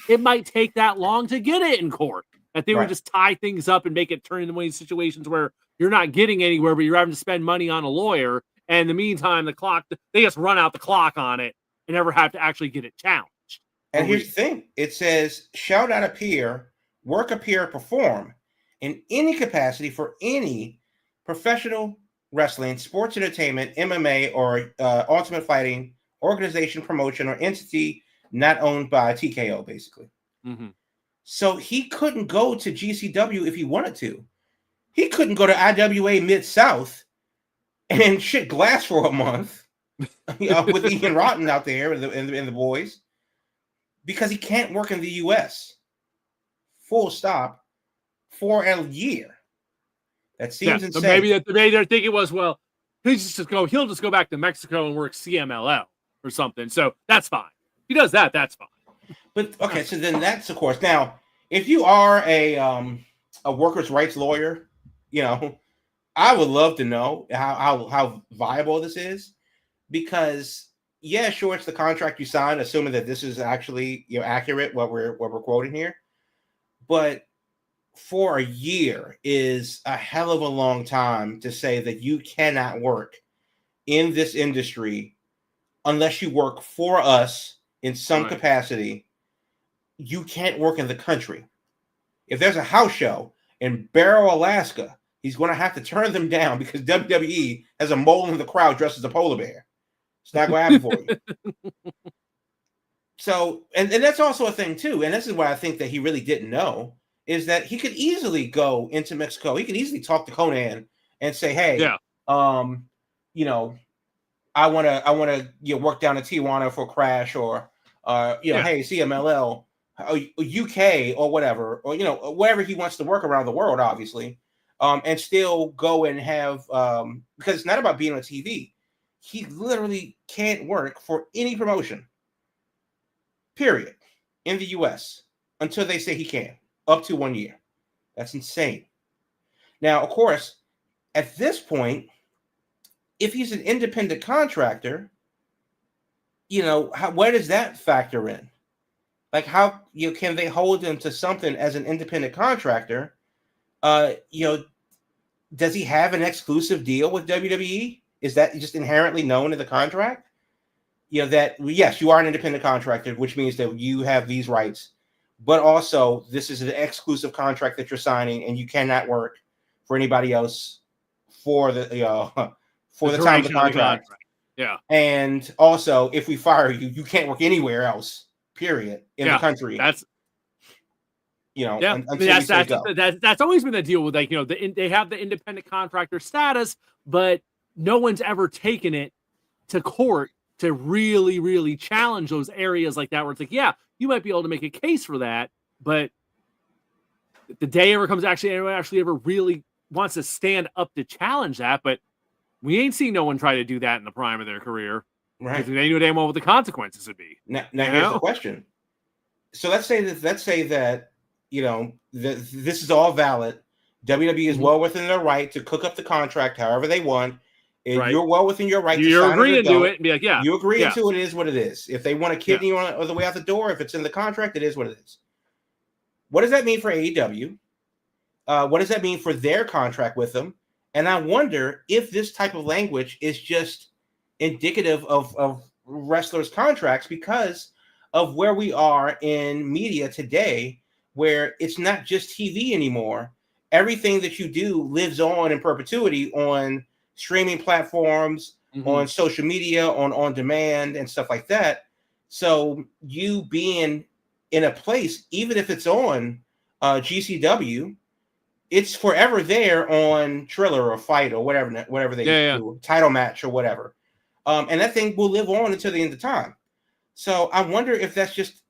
[SPEAKER 1] it might take that long to get it in court. That they would just tie things up and make it turn into one of these situations where you're not getting anywhere, but you're having to spend money on a lawyer. And in the meantime, they just run out the clock on it and never have to actually get it challenged.
[SPEAKER 3] And here's the thing. It says, shall not appear, work, appear, perform in any capacity for any professional wrestling, sports entertainment, MMA, or ultimate fighting organization, promotion, or entity not owned by TKO, basically. So he couldn't go to GCW if he wanted to. He couldn't go to IWA Mid-South and shit glass for a month with Ian Rotten out there and the boys, because he can't work in the U.S. full stop for a year. That seems insane.
[SPEAKER 1] So maybe they're thinking was, well, he'll just go back to Mexico and work CMLL or something. So that's fine. If he does that, that's fine.
[SPEAKER 3] But okay, so then that's of course. Now, if you are a workers' rights lawyer, I would love to know how viable this is, because yeah, sure, it's the contract you signed, assuming that this is actually accurate what we're quoting here. But for a year is a hell of a long time to say that you cannot work in this industry unless you work for us in some capacity. You can't work in the country. If there's a house show in Barrow, Alaska, he's going to have to turn them down because WWE has a mole in the crowd dressed as a polar bear. It's not going to happen for you. So, and that's also a thing too. And this is why I think that he really didn't know, is that he could easily go into Mexico. He could easily talk to Conan and say, hey, you know, I want to work down in Tijuana for Crash, or hey, CMLL, UK or whatever, or wherever he wants to work around the world, obviously, and still go and have because it's not about being on TV. He literally can't work for any promotion, period, in the US until they say he can, up to 1 year. That's insane. Now, of course, at this point, if he's an independent contractor, where does that factor in? Like, how can they hold him to something as an independent contractor? Does he have an exclusive deal with WWE? Is that just inherently known in the contract? That yes, you are an independent contractor, which means that you have these rights, but also this is an exclusive contract that you're signing, and you cannot work for anybody else for the for the time of the contract.
[SPEAKER 1] Yeah.
[SPEAKER 3] And also, if we fire you, you can't work anywhere else, period, in the country.
[SPEAKER 1] That's
[SPEAKER 3] until
[SPEAKER 1] that's always been the deal with, like, they have the independent contractor status, but no one's ever taken it to court to really, really challenge those areas like that, where it's like, yeah, you might be able to make a case for that, but the day ever comes anyone actually ever really wants to stand up to challenge that, but we ain't seen no one try to do that in the prime of their career.
[SPEAKER 3] Right.
[SPEAKER 1] They knew damn well what the consequences would be.
[SPEAKER 3] Now here's the question. So let's say that this is all valid. WWE is well within their right to cook up the contract however they want. And you're well within your right
[SPEAKER 1] you're
[SPEAKER 3] to sign
[SPEAKER 1] agreeing to it and be like,
[SPEAKER 3] you agree to it is what it is. If they want to kidney you on the way out the door, if it's in the contract, it is what it is. What does that mean for AEW? What does that mean for their contract with them? And I wonder if this type of language is just indicative of wrestlers' contracts because of where we are in media today, where it's not just TV anymore. Everything that you do lives on in perpetuity on streaming platforms, on social media, on demand, and stuff like that. So you being in a place, even if it's on GCW, it's forever there on Triller or Fight or whatever they do, title match or whatever. And that thing will live on until the end of time. So I wonder if that's just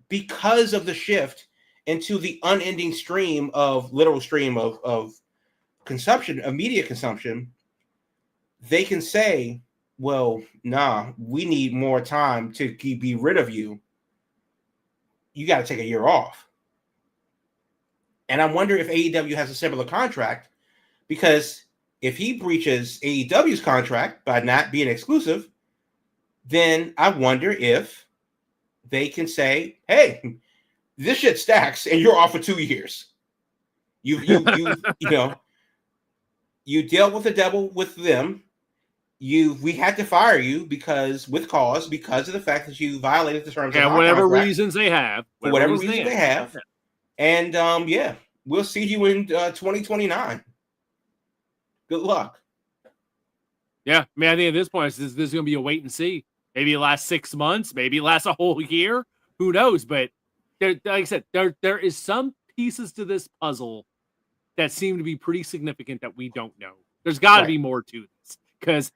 [SPEAKER 3] because of the shift into the unending literal stream of consumption, of media consumption. They can say, well, nah, we need more time to be rid of you. You got to take a year off. And I wonder if AEW has a similar contract, because if he breaches AEW's contract by not being exclusive, then I wonder if they can say, hey, this shit stacks and you're off for 2 years. You dealt with the devil with them. We had to fire you because of the fact that you violated the terms of our
[SPEAKER 1] whatever
[SPEAKER 3] contract.
[SPEAKER 1] reasons they have.
[SPEAKER 3] For whatever reason they have. And we'll see you in 2029. Good luck.
[SPEAKER 1] Yeah, man, I think at this point, this is going to be a wait and see. Maybe it lasts 6 months. Maybe it lasts a whole year. Who knows? But like I said, there is some pieces to this puzzle that seem to be pretty significant that we don't know. There's got to be more to this, because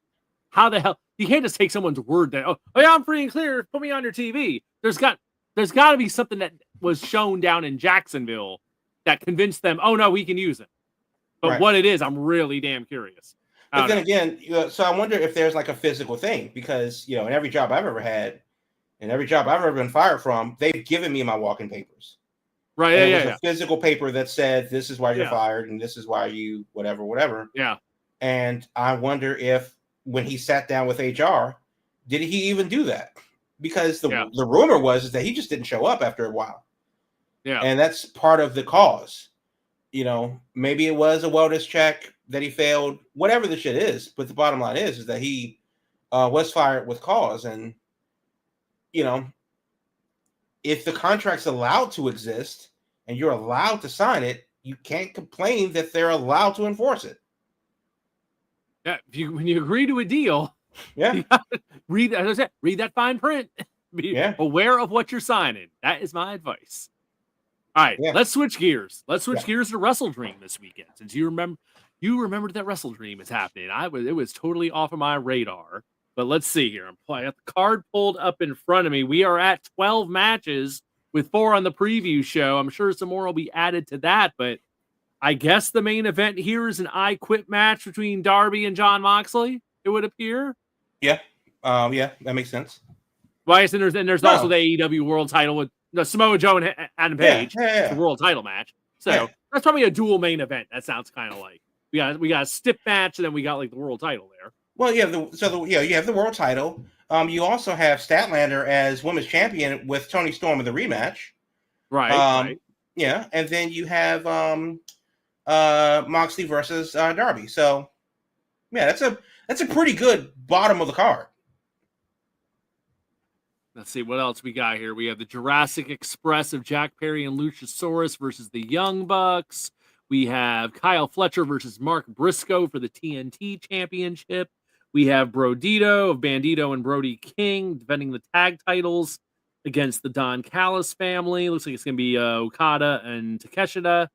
[SPEAKER 1] how the hell you can't just take someone's word that oh yeah, I'm free and clear, put me on your TV. There's got to be something that was shown down in Jacksonville that convinced them, oh no, we can use it. But what it is, I'm really damn curious.
[SPEAKER 3] But then again, so I wonder if there's like a physical thing, because in every job I've ever had, and every job I've ever been fired from, they've given me my walking papers.
[SPEAKER 1] Right.
[SPEAKER 3] And it was a physical paper that said this is why you're fired and this is why you whatever.
[SPEAKER 1] Yeah.
[SPEAKER 3] And I wonder if when he sat down with HR, did he even do that? Because the rumor was that he just didn't show up after a while.
[SPEAKER 1] Yeah.
[SPEAKER 3] And that's part of the cause. maybe it was a wellness check that he failed, whatever the shit is. But the bottom line is that he was fired with cause. And, if the contract's allowed to exist and you're allowed to sign it, you can't complain that they're allowed to enforce it.
[SPEAKER 1] Yeah, when you agree to a deal,
[SPEAKER 3] yeah,
[SPEAKER 1] read, as I said, read that fine print. Be aware of what you're signing. That is my advice. All right, let's switch gears. Let's switch gears to Wrestle Dream this weekend. Since you remembered that Wrestle Dream is happening. It was totally off of my radar. But let's see here. I got the card pulled up in front of me. We are at 12 matches with 4 on the preview show. I'm sure some more will be added to that, but I guess the main event here is an I Quit match between Darby and Jon Moxley, it would appear.
[SPEAKER 3] Yeah. That makes sense.
[SPEAKER 1] Why? And there's also the AEW World Title with Samoa Joe and Adam Page.
[SPEAKER 3] Yeah.
[SPEAKER 1] The World Title match. So that's probably a dual main event. That sounds kind of like we got a stiff match, and then we got like the World Title there.
[SPEAKER 3] Well, you have the World Title. You also have Statlander as Women's Champion with Toni Storm in the rematch.
[SPEAKER 1] Right. Right.
[SPEAKER 3] Yeah, and then you have Moxley versus Darby. So yeah, that's a pretty good bottom of the card.
[SPEAKER 1] Let's see what else we got here. We have the Jurassic Express of Jack Perry and Luchasaurus versus the Young Bucks. We have Kyle Fletcher versus Mark Briscoe for the TNT Championship. We have Brodito of Bandito and Brody King defending the tag titles against the Don Callis family. Looks like it's going to be Okada and Takeshita.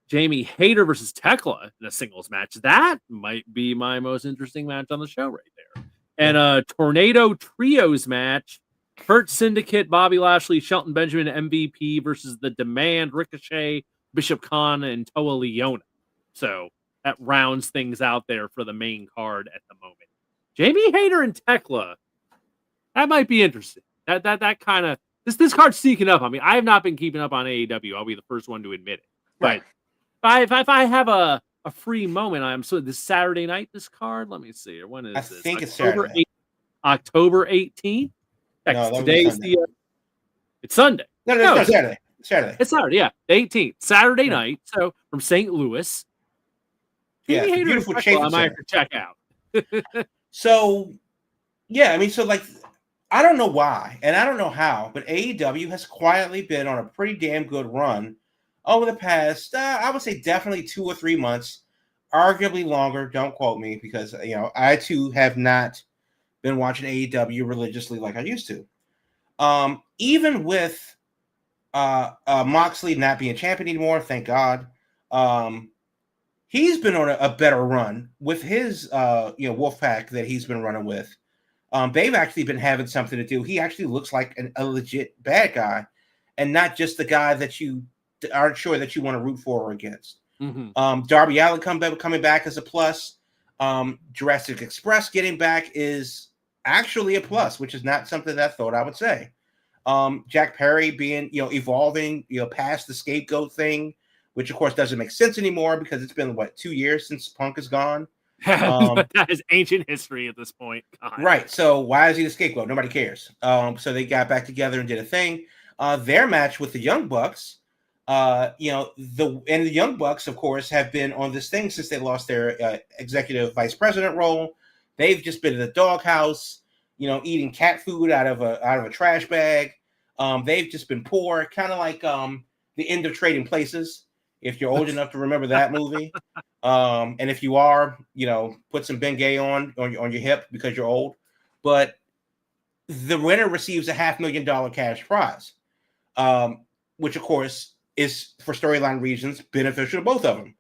[SPEAKER 1] Jamie Hayter versus Tekla in a singles match. That might be my most interesting match on the show right there. And a Tornado Trios match. Hurt Syndicate, Bobby Lashley, Shelton Benjamin, MVP versus The Demand, Ricochet, Bishop Khan, and Toa Leona. So that rounds things out there for the main card at the moment. Jamie Hayter and Tekla, that might be interesting. That kind of this card's sneaking up on me. I have not been keeping up on AEW. I'll be the first one to admit it.
[SPEAKER 3] Right.
[SPEAKER 1] But if I have a free moment, this Saturday night. This card. Let me see. When is this?
[SPEAKER 3] I think it's
[SPEAKER 1] Saturday. October 18th.
[SPEAKER 3] No,
[SPEAKER 1] today's it's Sunday.
[SPEAKER 3] No, it's Saturday.
[SPEAKER 1] It's Saturday, yeah. The 18th. Saturday night. So from St. Louis.
[SPEAKER 3] Jamie Hayter beautiful Tekla,
[SPEAKER 1] I might have to check out.
[SPEAKER 3] So I don't know why, and I don't know how, but AEW has quietly been on a pretty damn good run over the past, I would say definitely 2 or 3 months, arguably longer. Don't quote me because, I too have not been watching AEW religiously like I used to. Even with Moxley not being champion anymore, thank God. He's been on a better run with his Wolfpack that he's been running with. They've actually been having something to do. He actually looks like a legit bad guy and not just the guy that you aren't sure that you want to root for or against. Mm-hmm. Darby Allin coming back as a plus. Jurassic Express getting back is actually a plus, which is not something that I thought I would say. Jack Perry being, evolving, past the scapegoat thing, which of course doesn't make sense anymore because it's been 2 years since Punk is gone.
[SPEAKER 1] That is ancient history at this point. God.
[SPEAKER 3] Right. So why is he the scapegoat? Nobody cares. So they got back together and did a thing. Their match with the Young Bucks, the Young Bucks, of course, have been on this thing since they lost their executive vice president role. They've just been in the doghouse, eating cat food out of a trash bag. They've just been poor, kind of like the end of Trading Places. If you're old enough to remember that movie, and if you are, put some Bengay on your hip because you're old. But the winner receives a $500,000 cash prize, which of course is for storyline reasons beneficial to both of them.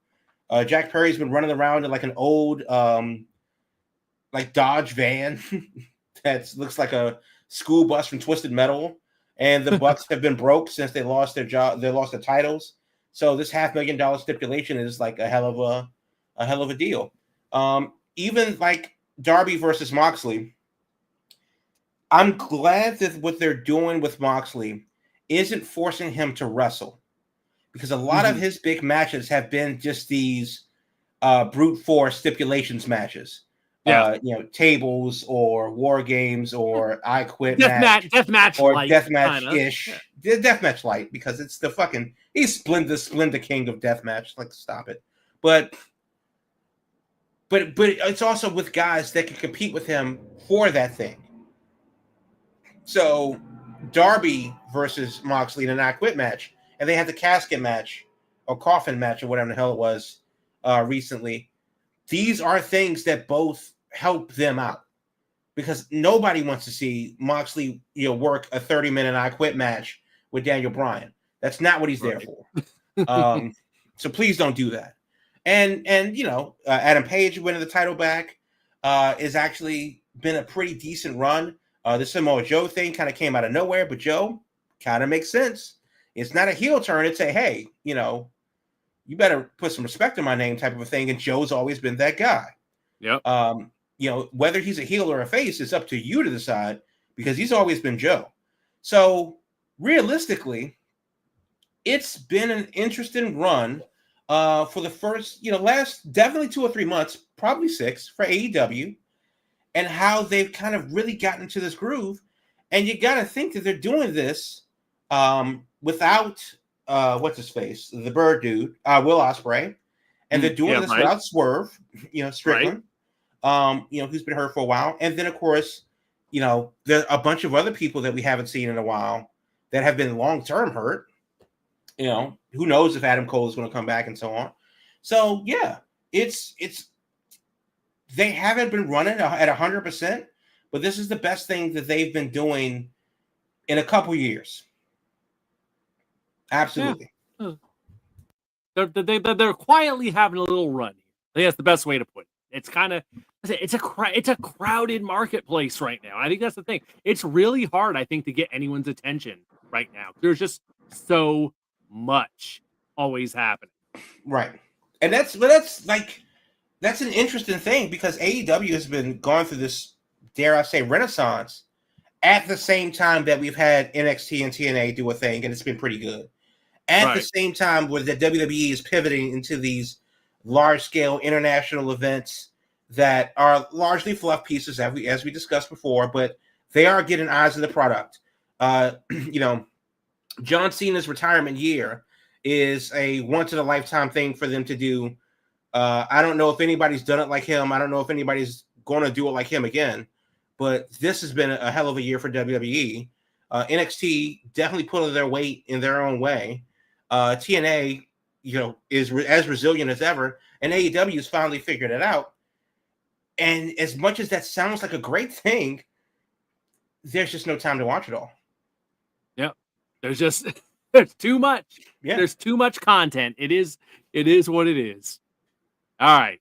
[SPEAKER 3] Jack Perry's been running around in like an old, like Dodge van that looks like a school bus from Twisted Metal, and the Bucks have been broke since they lost their job. They lost their titles. So this $500,000 stipulation is like a hell of a deal. Even like Darby versus Moxley, I'm glad that what they're doing with Moxley isn't forcing him to wrestle, because a lot of his big matches have been just these brute force stipulations matches. tables or war games or I quit match
[SPEAKER 1] deathmatch
[SPEAKER 3] or
[SPEAKER 1] light,
[SPEAKER 3] deathmatch ish, deathmatch light, because it's the fucking he's Splendor King of deathmatch. Like, stop it. But it's also with guys that can compete with him for that thing. So Darby versus Moxley in an I Quit match, and they had the casket match or coffin match or whatever the hell it was recently. These are things that both help them out, because nobody wants to see Moxley work a 30-minute I Quit match with Daniel Bryan. That's not what he's there for. So please don't do that. And Adam Page winning the title back is actually been a pretty decent run. The Samoa Joe thing kind of came out of nowhere, but Joe kind of makes sense. It's not a heel turn. It's a, hey, you better put some respect in my name type of a thing. And Joe's always been that guy.
[SPEAKER 1] Yep.
[SPEAKER 3] Whether he's a heel or a face is up to you to decide, because he's always been Joe. So realistically, it's been an interesting run for the first, last definitely 2 or 3 months, probably 6 for AEW, and how they've kind of really gotten into this groove. And you got to think that they're doing this without what's his face, the bird dude, Will Ospreay, and they're doing this without Swerve, Strickland, who's been hurt for a while, and then of course, there are a bunch of other people that we haven't seen in a while that have been long-term hurt. Who knows if Adam Cole is going to come back and so on. So yeah, it's they haven't been running at 100%, but this is the best thing that they've been doing in a couple years. Absolutely.
[SPEAKER 1] Yeah. They're quietly having a little run. I think that's the best way to put it. It's kind of it's a crowded marketplace right now. I think that's the thing. It's really hard, I think, to get anyone's attention right now. There's just so much always happening.
[SPEAKER 3] Right. And that's an interesting thing, because AEW has been going through this, dare I say, renaissance at the same time that we've had NXT and TNA do a thing, and it's been pretty good. At the same time where the WWE is pivoting into these large-scale international events that are largely fluff pieces, as we discussed before, but they are getting eyes on the product. John Cena's retirement year is a once-in-a-lifetime thing for them to do. I don't know if anybody's done it like him. I don't know if anybody's going to do it like him again. But this has been a hell of a year for WWE. NXT definitely pulling their weight in their own way. TNA, is as resilient as ever. And AEW has finally figured it out. And as much as that sounds like a great thing, there's just no time to watch it all.
[SPEAKER 1] Yep. There's too much.
[SPEAKER 3] Yeah.
[SPEAKER 1] There's too much content. It is what it is. All right.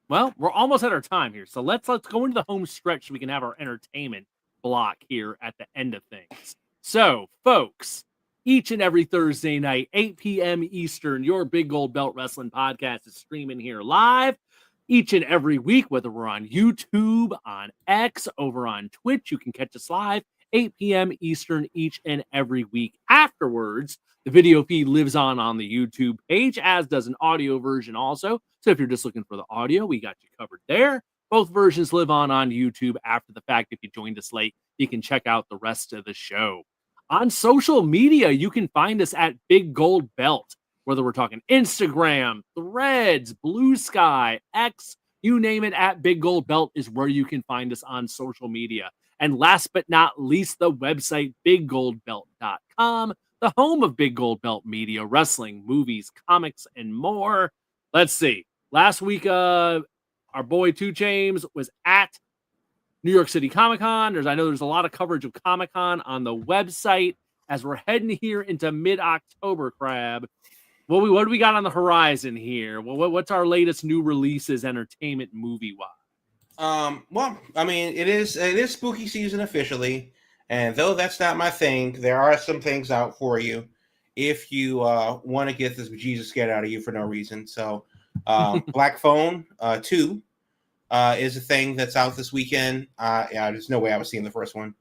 [SPEAKER 1] Well, we're almost at our time here. So let's go into the home stretch so we can have our entertainment block here at the end of things. So, folks, each and every Thursday night, 8 p.m. Eastern, your Big Gold Belt Wrestling podcast is streaming here live. Each and every week, whether we're on YouTube, on X, over on Twitch, you can catch us live, 8 p.m. Eastern each and every week. Afterwards, the video feed lives on the YouTube page, as does an audio version also. So if you're just looking for the audio, we got you covered there. Both versions live on YouTube after the fact. If you joined us late, you can check out the rest of the show. On social media, you can find us at Big Gold Belt, whether we're talking Instagram, Threads, Blue Sky, X, you name it, at Big Gold Belt is where you can find us on social media. And last but not least, the website, biggoldbelt.com, the home of Big Gold Belt media, wrestling, movies, comics, and more. Let's see. Last week, our boy 2 Chains was at New York City Comic-Con. I know there's a lot of coverage of Comic-Con on the website. As we're heading here into mid-October, Crab, what do we got on the horizon here? What's our latest new releases, entertainment movie-wise?
[SPEAKER 3] Well, I mean, it is spooky season officially, and though that's not my thing, there are some things out for you if you want to get this Jesus scared out of you for no reason. So, Black Phone 2 is a thing that's out this weekend. There's no way I was seeing the first one,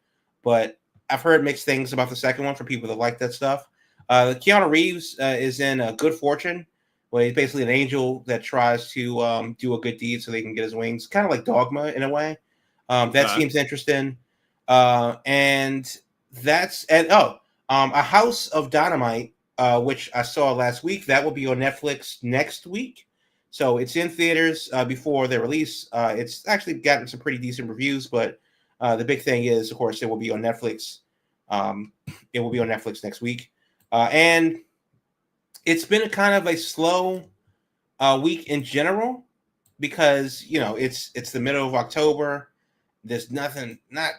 [SPEAKER 3] but I've heard mixed things about the second one for people that like that stuff. Keanu Reeves is in Good Fortune, Well, he's basically an angel that tries to do a good deed so they can get his wings, kind of like Dogma in a way. That seems interesting. And a House of Dynamite, which I saw last week. That will be on Netflix next week. So it's in theaters before their release. It's actually gotten some pretty decent reviews, but the big thing is, of course, it will be on Netflix. It will be on Netflix next week. And it's been a kind of a slow week in general because, it's the middle of October. There's not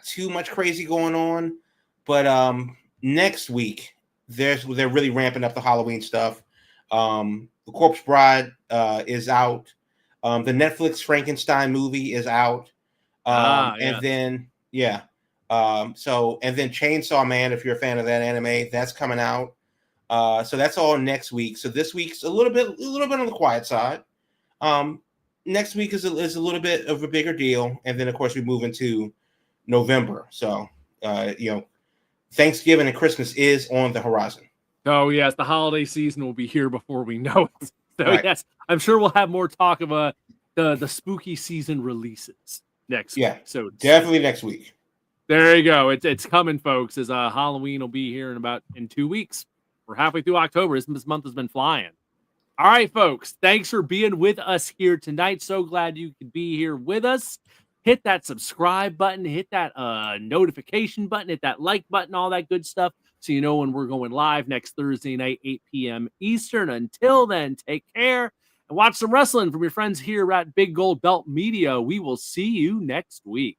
[SPEAKER 3] too much crazy going on. But next week, they're really ramping up the Halloween stuff. The Corpse Bride is out. The Netflix Frankenstein movie is out. And then Chainsaw Man, if you're a fan of that anime, that's coming out. So that's all next week. So this week's a little bit on the quiet side. Next week is a little bit of a bigger deal, and then of course we move into November. So Thanksgiving and Christmas is on the horizon.
[SPEAKER 1] Oh yes, the holiday season will be here before we know it. So
[SPEAKER 3] Right.
[SPEAKER 1] yes, I'm sure we'll have more talk of the spooky season releases next week. So
[SPEAKER 3] definitely next week.
[SPEAKER 1] There you go. It's coming, folks. As Halloween will be here in 2 weeks. We're halfway through October. This month has been flying. All right, folks. Thanks for being with us here tonight. So glad you could be here with us. Hit that subscribe button. Hit that notification button. Hit that like button. All that good stuff. So you know when we're going live next Thursday night, 8 p.m. Eastern. Until then, take care and watch some wrestling from your friends here at Big Gold Belt Media. We will see you next week.